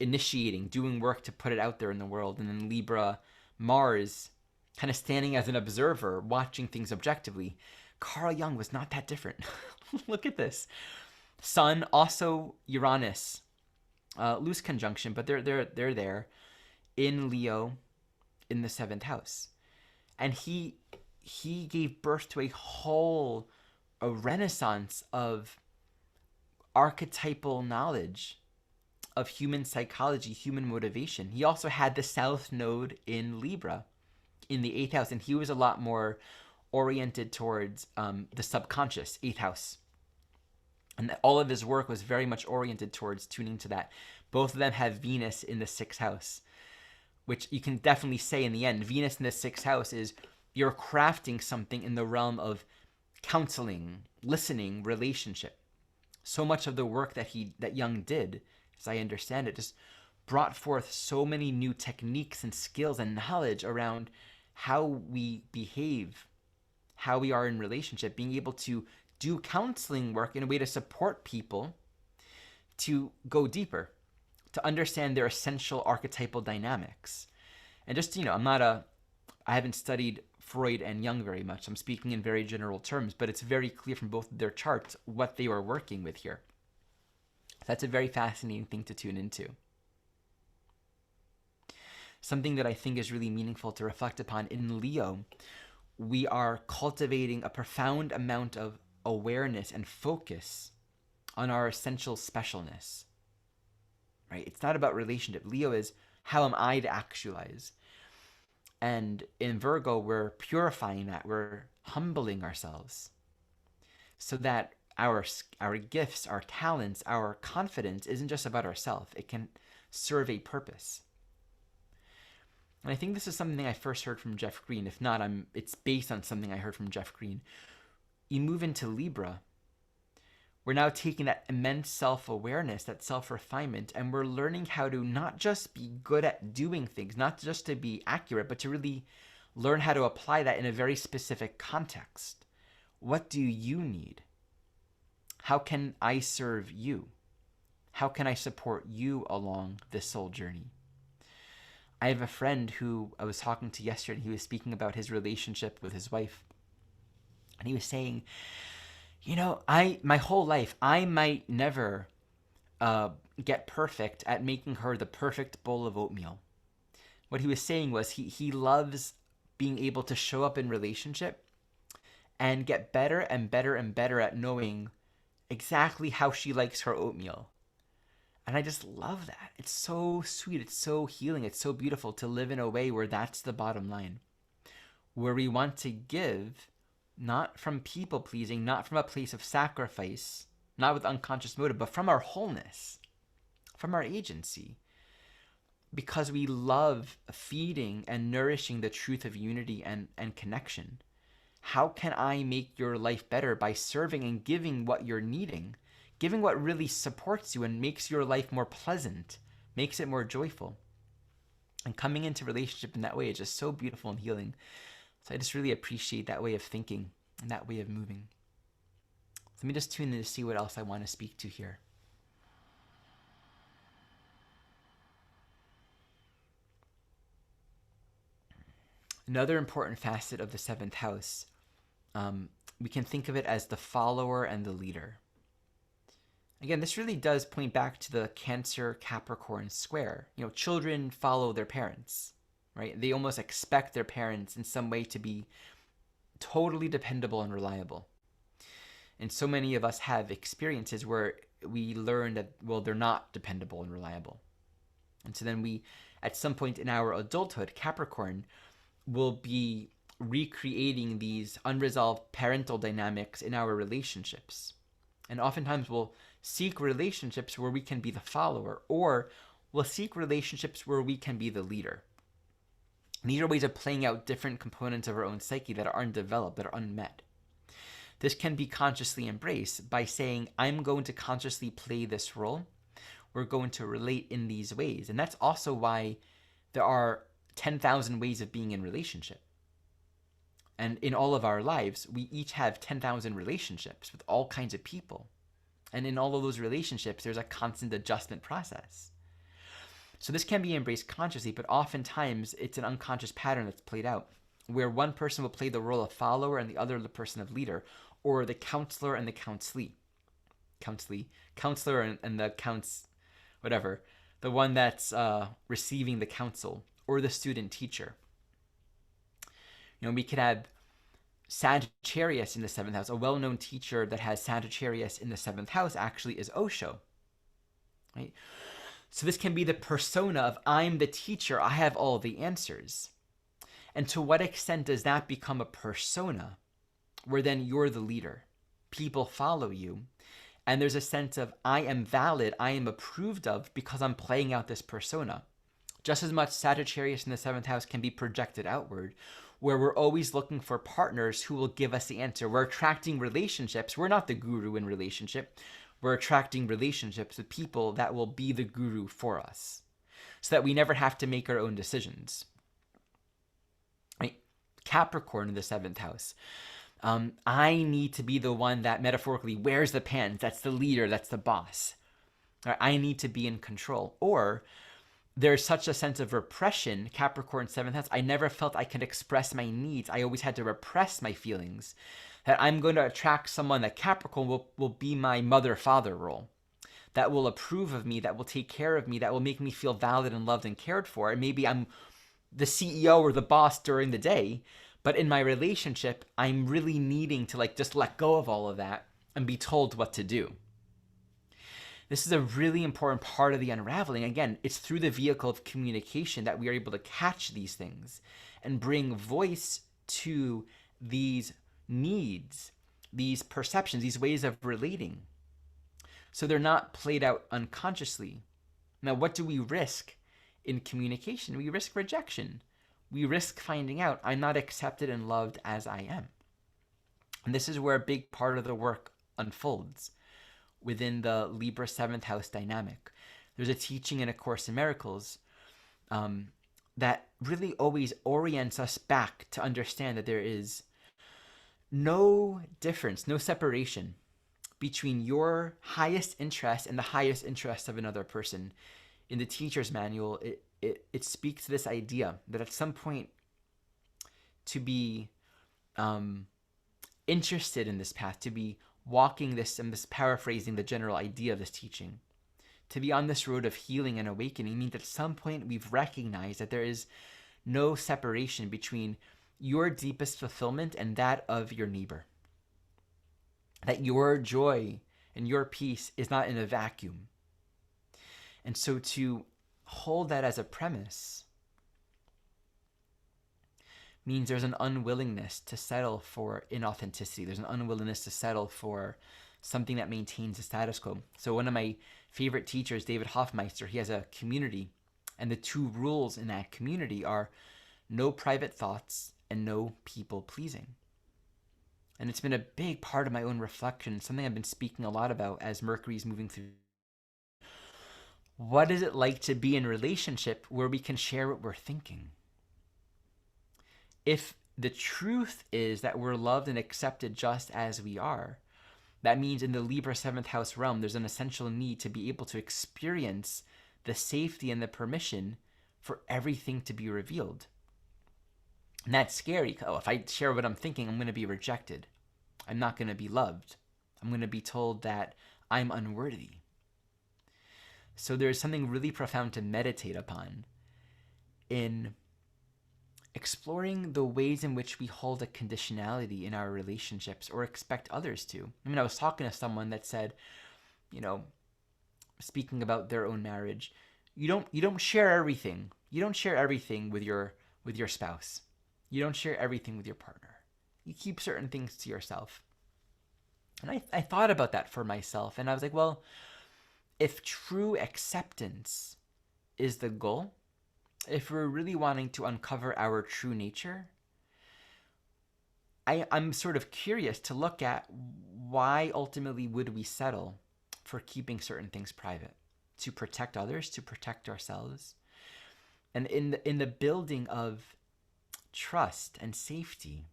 initiating, doing work to put it out there in the world. And then Libra, Mars, kind of standing as an observer, watching things objectively. Carl Jung was not that different. Look at this. Sun, also Uranus, loose conjunction, but they're there in Leo in the 7th house. And he gave birth to a renaissance of archetypal knowledge of human psychology, human motivation. He also had the South Node in Libra in the 8th house, and he was a lot more oriented towards the subconscious, 8th house. And all of his work was very much oriented towards tuning to that. Both of them have Venus in the 6th house, which you can definitely say in the end, Venus in the 6th house is you're crafting something in the realm of counseling, listening, relationship. So much of the work that Jung did, as I understand it, just brought forth so many new techniques and skills and knowledge around how we behave, how we are in relationship, being able to do counseling work in a way to support people to go deeper, to understand their essential archetypal dynamics. And just, I haven't studied Freud and Jung very much. I'm speaking in very general terms, but it's very clear from both of their charts what they were working with here. That's a very fascinating thing to tune into. Something that I think is really meaningful to reflect upon in Leo, we are cultivating a profound amount of awareness and focus on our essential specialness, right? It's not about relationship. Leo is, how am I to actualize? And in Virgo, we're purifying that. We're humbling ourselves so that our gifts, our talents, our confidence isn't just about ourselves. It can serve a purpose. And I think this is something I first heard from Jeff Green. If not, it's based on something I heard from Jeff Green. You move into Libra, we're now taking that immense self-awareness, that self-refinement, and we're learning how to not just be good at doing things, not just to be accurate, but to really learn how to apply that in a very specific context. What do you need? How can I serve you? How can I support you along this soul journey? I have a friend who I was talking to yesterday, and he was speaking about his relationship with his wife. And he was saying, my whole life, I might never get perfect at making her the perfect bowl of oatmeal. What he was saying was he loves being able to show up in relationship and get better and better and better at knowing exactly how she likes her oatmeal. And I just love that. It's so sweet. It's so healing. It's so beautiful to live in a way where that's the bottom line, where we want to give not from people pleasing, not from a place of sacrifice, not with unconscious motive, but from our wholeness, from our agency, because we love feeding and nourishing the truth of unity and connection. How can I make your life better by serving and giving what you're needing, giving what really supports you and makes your life more pleasant, makes it more joyful? And coming into relationship in that way is just so beautiful and healing. So I just really appreciate that way of thinking and that way of moving. Let me just tune in to see what else I want to speak to here. Another important facet of the 7th house, we can think of it as the follower and the leader. Again, this really does point back to the Cancer-Capricorn square. Children follow their parents, right? They almost expect their parents in some way to be totally dependable and reliable. And so many of us have experiences where we learn that, they're not dependable and reliable. And so then we, at some point in our adulthood, Capricorn, will be recreating these unresolved parental dynamics in our relationships. And oftentimes we'll seek relationships where we can be the follower, or we'll seek relationships where we can be the leader. And these are ways of playing out different components of our own psyche that are undeveloped, that are unmet. This can be consciously embraced by saying, I'm going to consciously play this role. We're going to relate in these ways. And that's also why there are 10,000 ways of being in relationship. And in all of our lives, we each have 10,000 relationships with all kinds of people. And in all of those relationships, there's a constant adjustment process. So this can be embraced consciously, but oftentimes it's an unconscious pattern that's played out, where one person will play the role of follower and the other the person of leader, or the counselor and the counselee. Counselor and the whatever, the one that's receiving the counsel, or the student teacher. We could have Sagittarius in the 7th house, a well-known teacher that has Sagittarius in the 7th house actually is Osho, right? So this can be the persona of I'm the teacher, I have all the answers. And to what extent does that become a persona where then you're the leader? People follow you. And there's a sense of I am valid, I am approved of because I'm playing out this persona. Just as much Sagittarius in the 7th house can be projected outward, where we're always looking for partners who will give us the answer. We're attracting relationships. We're not the guru in relationship. We're attracting relationships with people that will be the guru for us so that we never have to make our own decisions. Right? Capricorn in the 7th house. I need to be the one that metaphorically wears the pants. That's the leader. That's the boss. Right? I need to be in control. Or there's such a sense of repression, Capricorn 7th house. I never felt I could express my needs. I always had to repress my feelings. That I'm going to attract someone that Capricorn will be my mother-father role. That will approve of me, that will take care of me, that will make me feel valid and loved and cared for. And maybe I'm the CEO or the boss during the day, but in my relationship, I'm really needing to just let go of all of that and be told what to do. This is a really important part of the unraveling. Again, it's through the vehicle of communication that we are able to catch these things and bring voice to these needs, these perceptions, these ways of relating. So they're not played out unconsciously. Now, what do we risk in communication? We risk rejection. We risk finding out I'm not accepted and loved as I am. And this is where a big part of the work unfolds within the Libra 7th house dynamic. There's a teaching in A Course in Miracles that really always orients us back to understand that there is no difference, no separation between your highest interest and the highest interest of another person. In the teacher's manual, it speaks to this idea that at some point to be interested in this path, to be walking this, and this paraphrasing the general idea of this teaching, to be on this road of healing and awakening means at some point we've recognized that there is no separation between your deepest fulfillment and that of your neighbor. That your joy and your peace is not in a vacuum. And so to hold that as a premise means there's an unwillingness to settle for inauthenticity. There's an unwillingness to settle for something that maintains the status quo. So one of my favorite teachers, David Hoffmeister, he has a community, and the two rules in that community are no private thoughts and no people pleasing. And it's been a big part of my own reflection, something I've been speaking a lot about as Mercury's moving through. What is it like to be in a relationship where we can share what we're thinking? If the truth is that we're loved and accepted just as we are, that means in the Libra 7th house realm, there's an essential need to be able to experience the safety and the permission for everything to be revealed. And that's scary. Oh, if I share what I'm thinking, I'm going to be rejected. I'm not going to be loved. I'm going to be told that I'm unworthy. So there's something really profound to meditate upon in exploring the ways in which we hold a conditionality in our relationships or expect others to. I mean, I was talking to someone that said, speaking about their own marriage, you don't share everything. You don't share everything with your spouse. You don't share everything with your partner. You keep certain things to yourself. And I thought about that for myself, and I was like, well, if true acceptance is the goal, if we're really wanting to uncover our true nature, I'm sort of curious to look at why ultimately would we settle for keeping certain things private, to protect others, to protect ourselves. And in the building of trust and safety,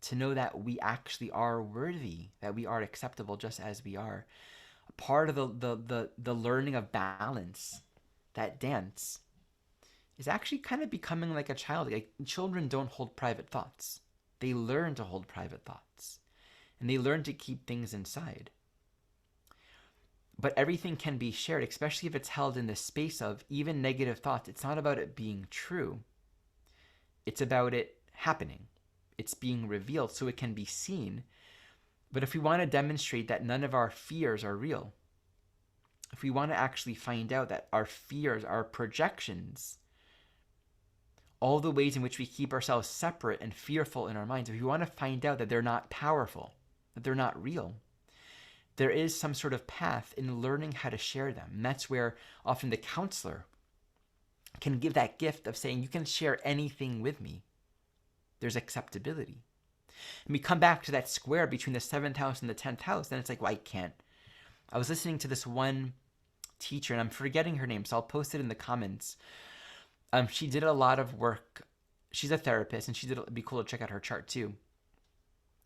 to know that we actually are worthy, that we are acceptable just as we are. Part of the learning of balance, that dance, is actually kind of becoming like a child. Like, children don't hold private thoughts. They learn to hold private thoughts. And they learn to keep things inside. But everything can be shared, especially if it's held in the space of even negative thoughts. It's not about it being true. It's about it happening. it's being revealed so it can be seen. But if we want to demonstrate that none of our fears are real, if we want to actually find out that our fears are projections, all the ways in which we keep ourselves separate and fearful in our minds, if we want to find out that they're not powerful, that they're not real, there is some sort of path in learning how to share them. And that's where often the counselor can give that gift of saying, you can share anything with me. There's acceptability. And we come back to that square between the 7th house and the 10th house, and it's like, well, I can't. I was listening to this one teacher, and I'm forgetting her name, so I'll post it in the comments. She did a lot of work. She's a therapist, and it'd be cool to check out her chart too.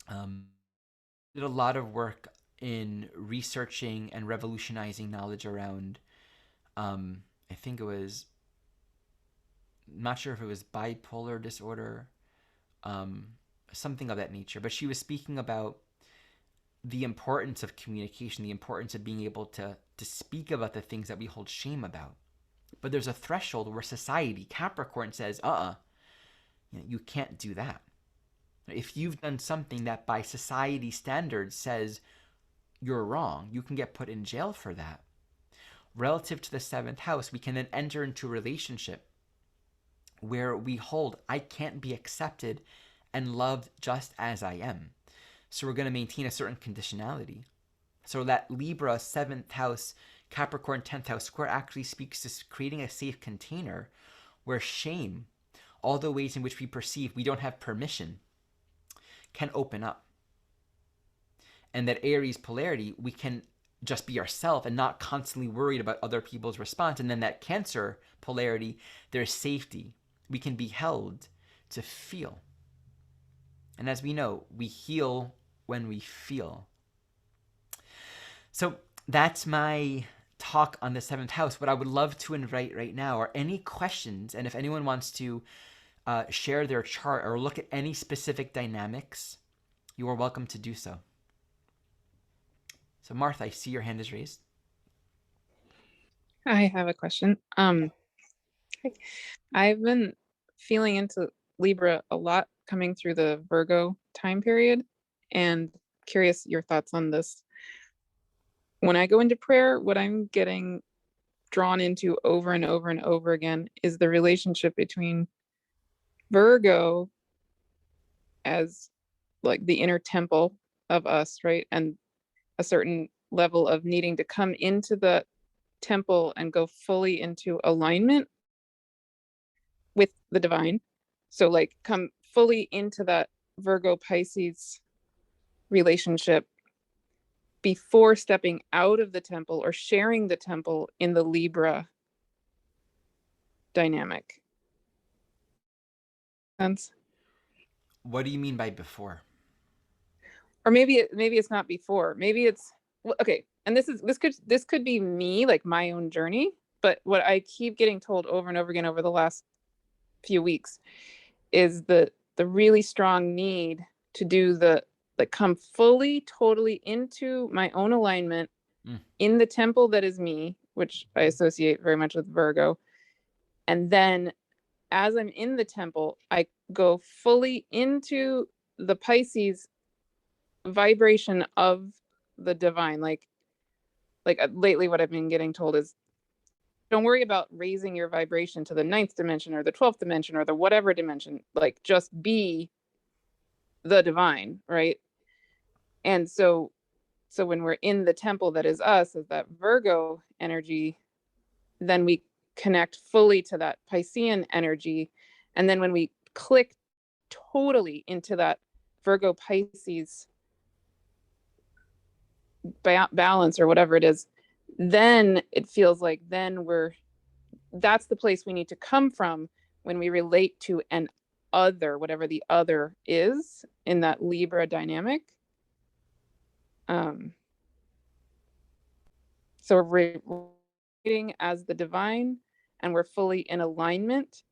Did a lot of work in researching and revolutionizing knowledge around, I think it was, not sure if it was bipolar disorder, something of that nature. But she was speaking about the importance of communication, the importance of being able to speak about the things that we hold shame about. But there's a threshold where society, Capricorn, says, you can't do that. If you've done something that by society standards says you're wrong, you can get put in jail for that. Relative to the 7th house, we can then enter into a relationship where we hold, I can't be accepted and loved just as I am. So we're going to maintain a certain conditionality. So that Libra 7th house, Capricorn 10th house square actually speaks to creating a safe container where shame, all the ways in which we perceive we don't have permission, can open up. And that Aries polarity, we can just be ourselves and not constantly worried about other people's response. And then that Cancer polarity, there's safety. We can be held to feel. And as we know, we heal when we feel. So that's my talk on the 7th house. What I would love to invite right now are any questions. And if anyone wants to share their chart or look at any specific dynamics, you are welcome to do so. So Martha, I see your hand is raised. I have a question. I've been feeling into Libra a lot coming through the Virgo time period, and curious your thoughts on this. When I go into prayer, what I'm getting drawn into over and over and over again is the relationship between Virgo as like the inner temple of us, right? And a certain level of needing to come into the temple and go fully into alignment with the divine. So like come fully into that Virgo Pisces relationship before stepping out of the temple or sharing the temple in the Libra dynamic. Sense? What do you mean by before? Or maybe it's not before. Maybe it's okay. And this could be me, like my own journey. But what I keep getting told over and over again over the last few weeks is the really strong need to do come fully, totally into my own alignment in the temple that is me, which I associate very much with Virgo. And then as I'm in the temple, I go fully into the Pisces vibration of the divine. Like lately what I've been getting told is, don't worry about raising your vibration to the 9th dimension or the 12th dimension or the whatever dimension, like just be the divine, right? And so when we're in the temple that is us, as that Virgo energy, then we connect fully to that Piscean energy. And then when we click totally into that Virgo Pisces balance or whatever it is, then it feels like that's the place we need to come from when we relate to an other, whatever the other is in that Libra dynamic. So we're relating as the divine, and we're fully in alignment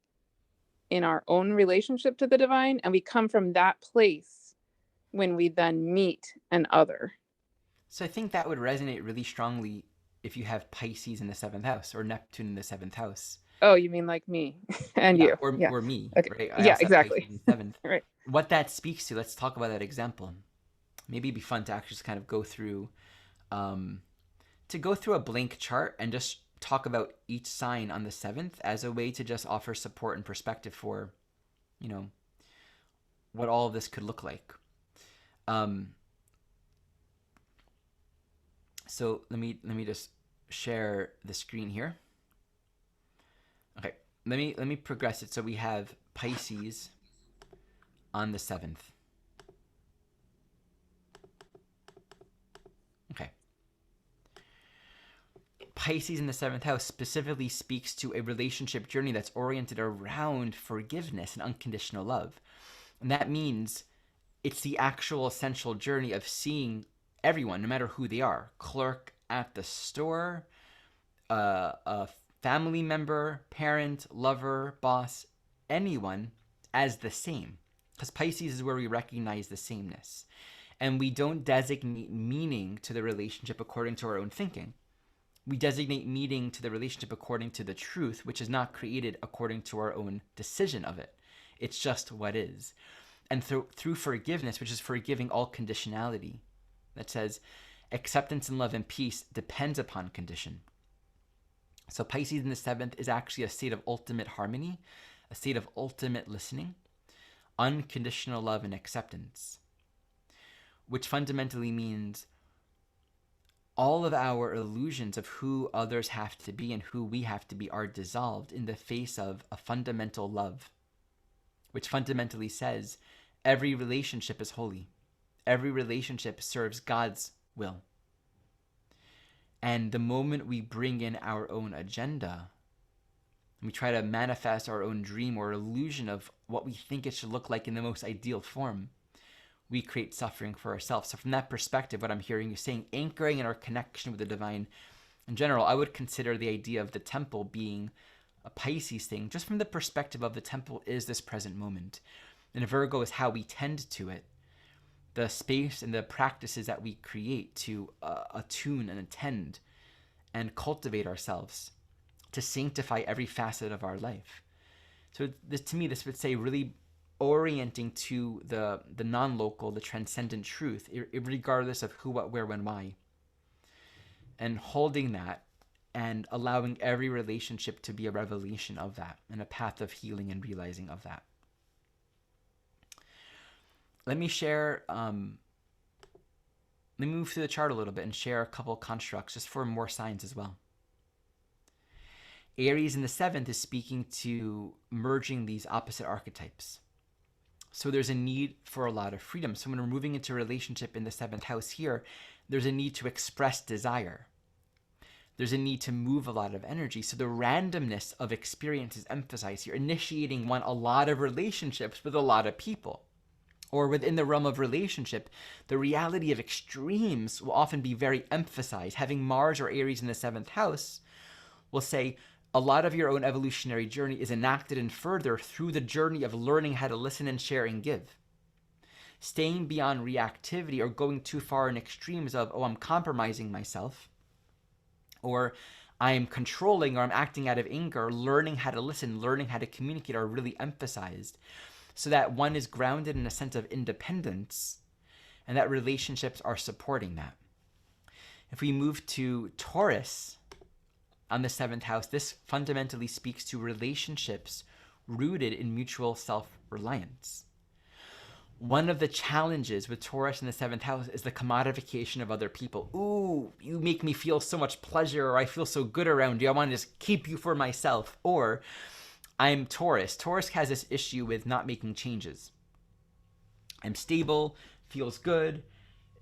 in our own relationship to the divine, and we come from that place when we then meet an other. So I think that would resonate really strongly if you have Pisces in the 7th house or Neptune in the 7th house. Oh, you mean like me and Yeah, you? Yeah. or me, Okay. right? I Yeah, also have Pisces exactly. in the seventh. Right. What that speaks to, let's talk about that example. Maybe it'd be fun to actually just kind of um, go through a blank chart and just talk about each sign on the seventh as a way to just offer support and perspective for, you know, what all of this could look like. Um, so let me just share the screen here. Okay, let me progress it. So we have Pisces on the seventh. Okay. Pisces in the seventh house specifically speaks to a relationship journey that's oriented around forgiveness and unconditional love. And that means it's the actual essential journey of seeing everyone, no matter who they are, clerk at the store, a family member, parent, lover, boss, anyone, as the same. Because Pisces is where we recognize the sameness. And we don't designate meaning to the relationship according to our own thinking. We designate meaning to the relationship according to the truth, which is not created according to our own decision of it. It's just what is. And through forgiveness, which is forgiving all conditionality, that says acceptance and love and peace depends upon condition. So Pisces in the seventh is actually a state of ultimate harmony, a state of ultimate listening, unconditional love and acceptance, which fundamentally means all of our illusions of who others have to be and who we have to be are dissolved in the face of a fundamental love, which fundamentally says every relationship is holy. Every relationship serves God's will. And the moment we bring in our own agenda, we try to manifest our own dream or illusion of what we think it should look like in the most ideal form, we create suffering for ourselves. So from that perspective, what I'm hearing you saying, anchoring in our connection with the divine in general, I would consider the idea of the temple being a Pisces thing, just from the perspective of the temple is this present moment. And Virgo is how we tend to it, the space and the practices that we create to attune and attend and cultivate ourselves to sanctify every facet of our life. So this, to me, this would say really orienting to the non-local, the transcendent truth, regardless of who, what, where, when, why. And holding that and allowing every relationship to be a revelation of that and a path of healing and realizing of that. Let me share, let me move through the chart a little bit and share a couple constructs just for more signs as well. Aries in the seventh is speaking to merging these opposite archetypes. So there's a need for a lot of freedom. So when we're moving into a relationship in the seventh house here, there's a need to express desire. There's a need to move a lot of energy. So the randomness of experience is emphasized here, initiating a lot of relationships with a lot of people. Or within the realm of relationship, the reality of extremes will often be very emphasized. Having Mars or Aries in the seventh house will say, a lot of your own evolutionary journey is enacted and further through the journey of learning how to listen and share and give. Staying beyond reactivity or going too far in extremes of, oh, I'm compromising myself, or I'm controlling, or I'm acting out of anger, learning how to listen, learning how to communicate are really emphasized so that one is grounded in a sense of independence and that relationships are supporting that. If we move to Taurus, on the seventh house, this fundamentally speaks to relationships rooted in mutual self-reliance. One of the challenges with Taurus in the seventh house is the commodification of other people. Ooh, you make me feel so much pleasure, or I feel so good around you, I want to just keep you for myself. Or I'm Taurus. Taurus has this issue with not making changes. I'm stable, feels good,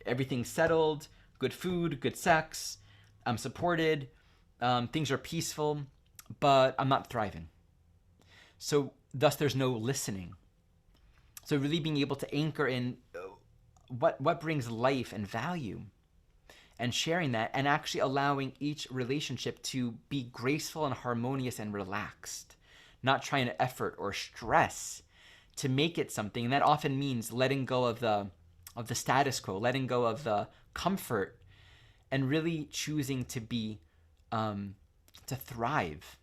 everything's settled, good food, good sex, I'm supported, things are peaceful, but I'm not thriving. So thus there's no listening. So really being able to anchor in what brings life and value and sharing that and actually allowing each relationship to be graceful and harmonious and relaxed, not trying to effort or stress to make it something. And that often means letting go of the status quo, letting go of the comfort, and really choosing to be to thrive.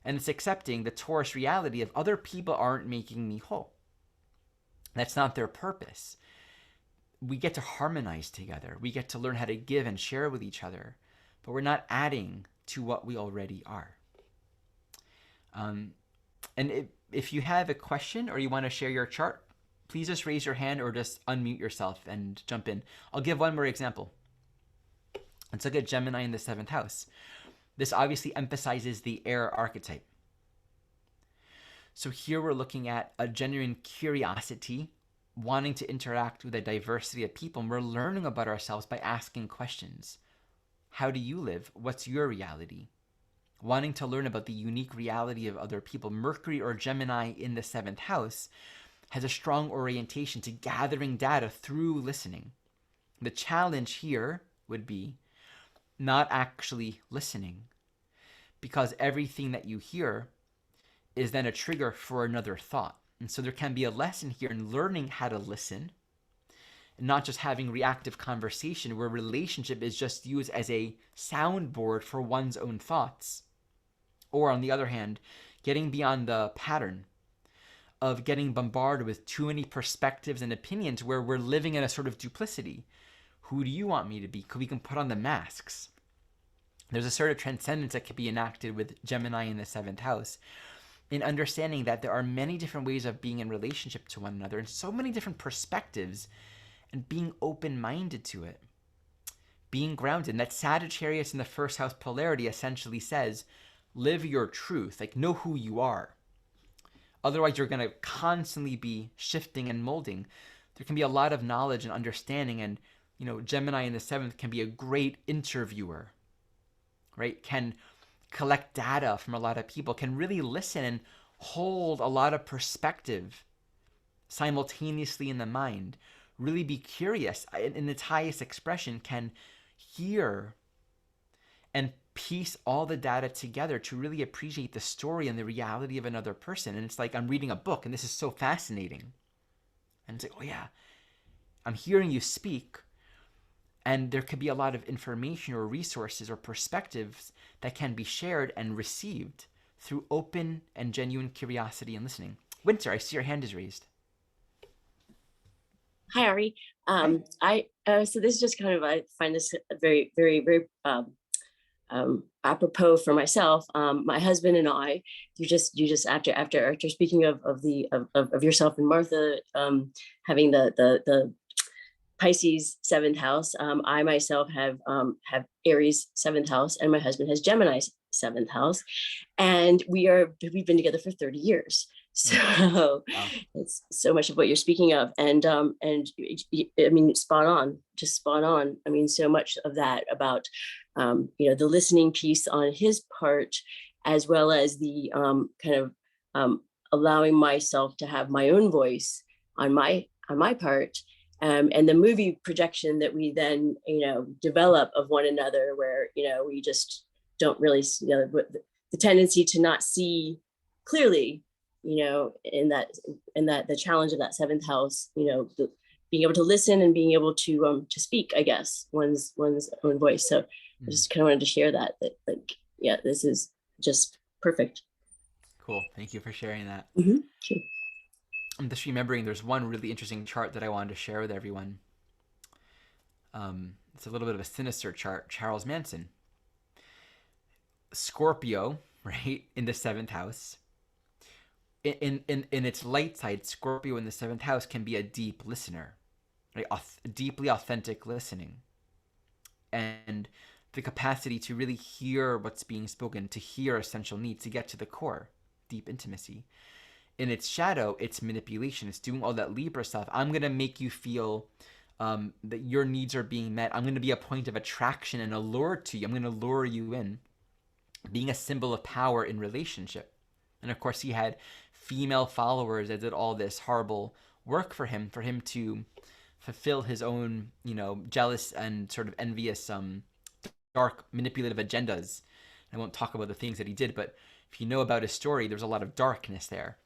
And it's accepting the Taurus reality of other people aren't making me whole. That's not their purpose. We get to harmonize together. We get to learn how to give and share with each other, but we're not adding to what we already are. And if you have a question or you want to share your chart, please just raise your hand or just unmute yourself and jump in. I'll give one more example. Let's look at Gemini in the 7th house. This obviously emphasizes the air archetype. So here we're looking at a genuine curiosity, wanting to interact with a diversity of people, and we're learning about ourselves by asking questions. How do you live? What's your reality? Wanting to learn about the unique reality of other people. Mercury or Gemini in the 7th house has a strong orientation to gathering data through listening. The challenge here would be not actually listening, because everything that you hear is then a trigger for another thought. And so there can be a lesson here in learning how to listen, and not just having reactive conversation where relationship is just used as a soundboard for one's own thoughts. Or on the other hand, getting beyond the pattern of getting bombarded with too many perspectives and opinions where we're living in a sort of duplicity. Who do you want me to be? We can put on the masks. There's a sort of transcendence that can be enacted with Gemini in the 7th house, in understanding that there are many different ways of being in relationship to one another and so many different perspectives, and being open-minded to it. Being grounded. And that Sagittarius in the 1st house polarity essentially says, live your truth, like know who you are. Otherwise, you're going to constantly be shifting and molding. There can be a lot of knowledge and understanding, and Gemini in the 7th can be a great interviewer, right? Can collect data from a lot of people, can really listen and hold a lot of perspective simultaneously in the mind, really be curious in its highest expression, can hear and piece all the data together to really appreciate the story and the reality of another person. And it's like I'm reading a book, and this is so fascinating. And it's like, oh yeah, I'm hearing you speak, and there could be a lot of information or resources or perspectives that can be shared and received through open and genuine curiosity and listening. Winter, I see your hand is raised. Hi, Ari. Hi. So this is just kind of, I find this very, very, very apropos for myself. My husband and I, you just after speaking of yourself and Martha, having the Pisces 7th house. I myself have Aries 7th house, and my husband has Gemini's 7th house, and we've been together for 30 years. So wow. It's so much of what you're speaking of, and I mean, spot on, just spot on. I mean, so much of that about the listening piece on his part, as well as the kind of allowing myself to have my own voice on my part. And the movie projection that we then, develop of one another, where, we just don't really, the tendency to not see clearly, in that the challenge of that 7th house, being able to listen and being able to speak, I guess, one's own voice. So I just kind of wanted to share that like, yeah, this is just perfect. Cool. Thank you for sharing that. Mm-hmm. Sure. I'm just remembering there's one really interesting chart that I wanted to share with everyone. It's a little bit of a sinister chart. Charles Manson. Scorpio, right, in the 7th house. In its light side, Scorpio in the 7th house can be a deep listener, right? Deeply authentic listening. And the capacity to really hear what's being spoken, to hear essential needs, to get to the core, deep intimacy. In its shadow, it's manipulation. It's doing all that Libra stuff. I'm going to make you feel that your needs are being met. I'm going to be a point of attraction and allure to you. I'm going to lure you in, being a symbol of power in relationship. And of course, he had female followers that did all this horrible work for him to fulfill his own, jealous and sort of envious, dark, manipulative agendas. I won't talk about the things that he did, but if you know about his story, there's a lot of darkness there.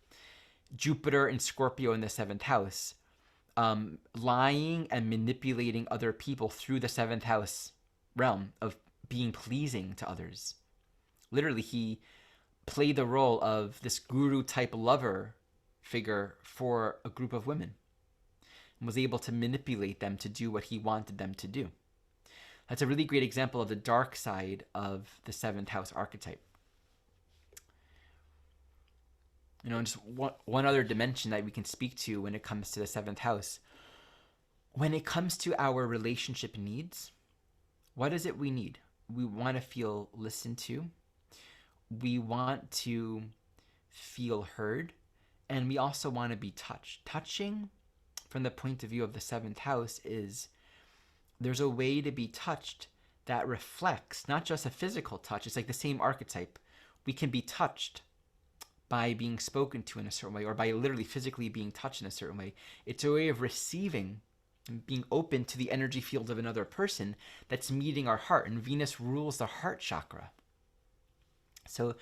Jupiter and Scorpio in the 7th house, lying and manipulating other people through the 7th house realm of being pleasing to others. Literally, he play the role of this guru type lover figure for a group of women and was able to manipulate them to do what he wanted them to do. That's a really great example of the dark side of the seventh house archetype. And just one other dimension that we can speak to when it comes to the seventh house. When it comes to our relationship needs, what is it we need? We want to feel listened to. We want to feel heard. And we also want to be touched. Touching, from the point of view of the seventh house, is there's a way to be touched that reflects not just a physical touch. It's like the same archetype. We can be touched by being spoken to in a certain way, or by literally physically being touched in a certain way. It's a way of receiving and being open to the energy field of another person that's meeting our heart. And Venus rules the heart chakra. So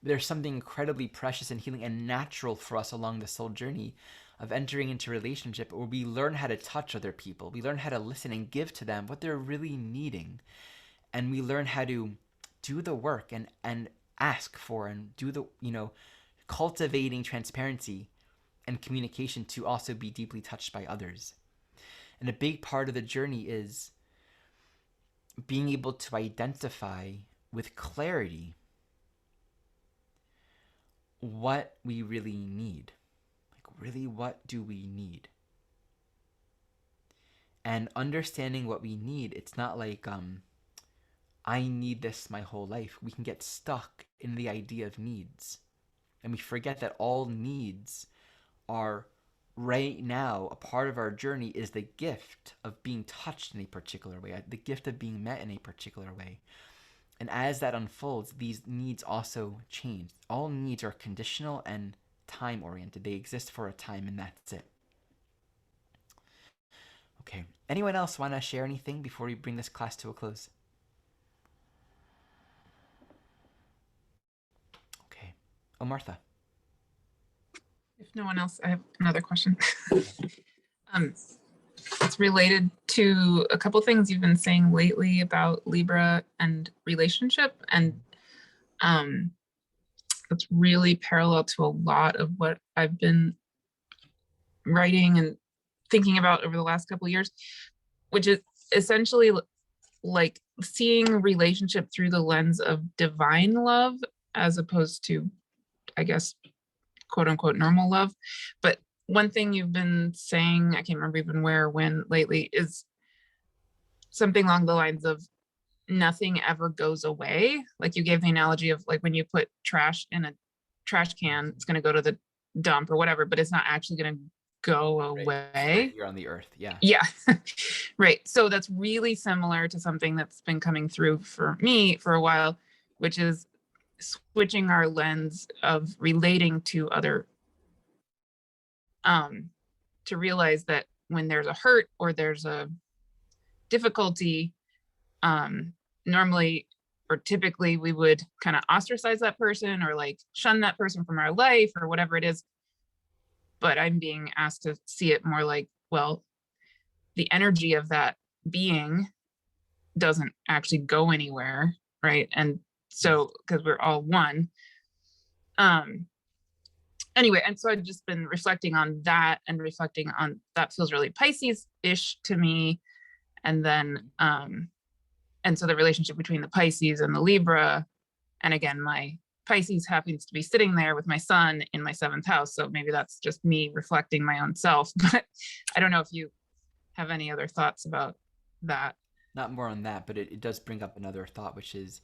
there's something incredibly precious and healing and natural for us along the soul journey of entering into a relationship where we learn how to touch other people. We learn how to listen and give to them what they're really needing. And we learn how to do the work and ask for and do the, cultivating transparency and communication to also be deeply touched by others. And a big part of the journey is being able to identify with clarity what we really need. Like, really, what do we need? And understanding what we need, it's not like, I need this my whole life. We can get stuck in the idea of needs. And we forget that all needs are right now, a part of our journey is the gift of being touched in a particular way, the gift of being met in a particular way. And as that unfolds, these needs also change. All needs are conditional and time-oriented. They exist for a time, and that's it. Okay. Anyone else want to share anything before we bring this class to a close? Okay. Oh, Martha. If no one else, I have another question. It's related to a couple things you've been saying lately about Libra and relationship, and it's really parallel to a lot of what I've been writing and thinking about over the last couple of years, which is essentially like seeing relationship through the lens of divine love as opposed to, I guess, quote unquote normal love. But one thing you've been saying, I can't remember even where or when lately, is something along the lines of nothing ever goes away. Like you gave the analogy of like when you put trash in a trash can, it's going to go to the dump or whatever, but it's not actually going to go away. Right here on the earth. Yeah. Yeah. Right. So that's really similar to something that's been coming through for me for a while, which is switching our lens of relating to other, to realize that when there's a hurt or there's a difficulty, normally or typically we would kind of ostracize that person or like shun that person from our life or whatever it is. But I'm being asked to see it more like, well, the energy of that being doesn't actually go anywhere, right? And so, because we're all one. Anyway, and so I've just been reflecting on that and reflecting on that feels really Pisces-ish to me. And then, and so the relationship between the Pisces and the Libra, and again, my Pisces happens to be sitting there with my sun in my 7th house. So maybe that's just me reflecting my own self, but I don't know if you have any other thoughts about that. Not more on that, but it does bring up another thought, which is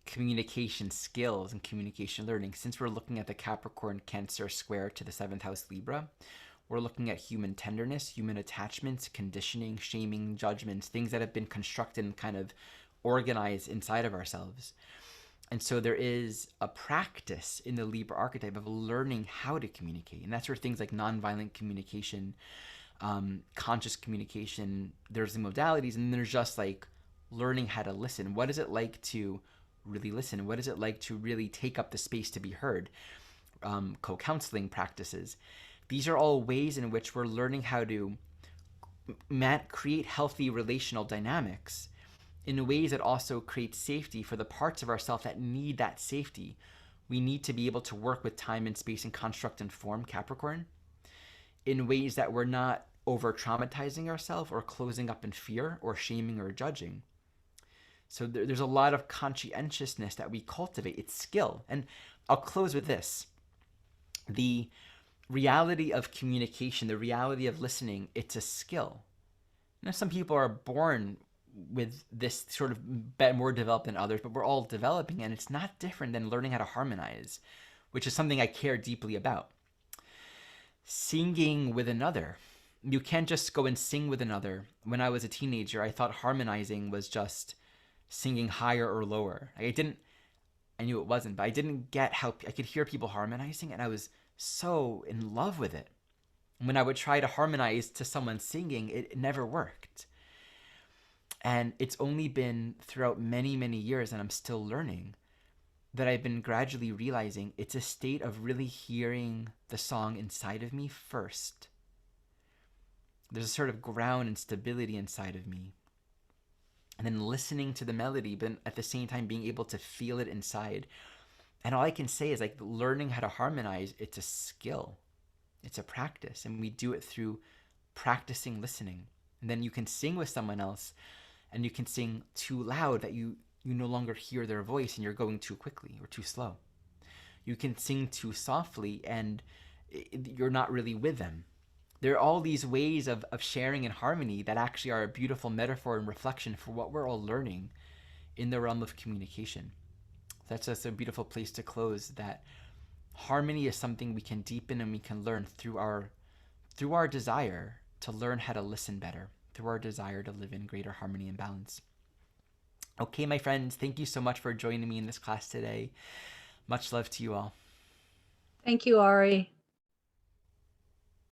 communication skills and communication learning. Since we're looking at the Capricorn Cancer square to the 7th house Libra, we're looking at human tenderness, human attachments, conditioning, shaming, judgments, things that have been constructed and kind of organized inside of ourselves. And so there is a practice in the Libra archetype of learning how to communicate. And that's where things like nonviolent communication, conscious communication, there's the modalities, and there's just like learning how to listen. What is it like to really listen? What is it like to really take up the space to be heard? Co-counseling practices. These are all ways in which we're learning how to create healthy relational dynamics in ways that also create safety for the parts of ourselves that need that safety. we need to be able to work with time and space and construct and form, Capricorn, in ways that we're not over traumatizing ourselves or closing up in fear or shaming or judging. So there's a lot of conscientiousness that we cultivate. It's skill. And I'll close with this. The reality of communication, the reality of listening, it's a skill. You know, some people are born with this sort of more developed than others, but we're all developing, and it's not different than learning how to harmonize, which is something I care deeply about. Singing with another. You can't just go and sing with another. When I was a teenager, I thought harmonizing was just singing higher or lower. I knew it wasn't, but I didn't get how I could hear people harmonizing, and I was so in love with it. When I would try to harmonize to someone singing, it never worked. And it's only been throughout many, many years, and I'm still learning, that I've been gradually realizing it's a state of really hearing the song inside of me first. There's a sort of ground and stability inside of me. And then listening to the melody, but at the same time being able to feel it inside. And all I can say is, like, learning how to harmonize, it's a skill. It's a practice. And we do it through practicing listening. And then you can sing with someone else, and you can sing too loud that you no longer hear their voice and you're going too quickly or too slow. You can sing too softly and you're not really with them. There are all these ways of sharing in harmony that actually are a beautiful metaphor and reflection for what we're all learning in the realm of communication. That's just a beautiful place to close, that harmony is something we can deepen and we can learn through our desire to learn how to listen better, through our desire to live in greater harmony and balance. Okay, my friends, thank you so much for joining me in this class today. Much love to you all. Thank you, Ari.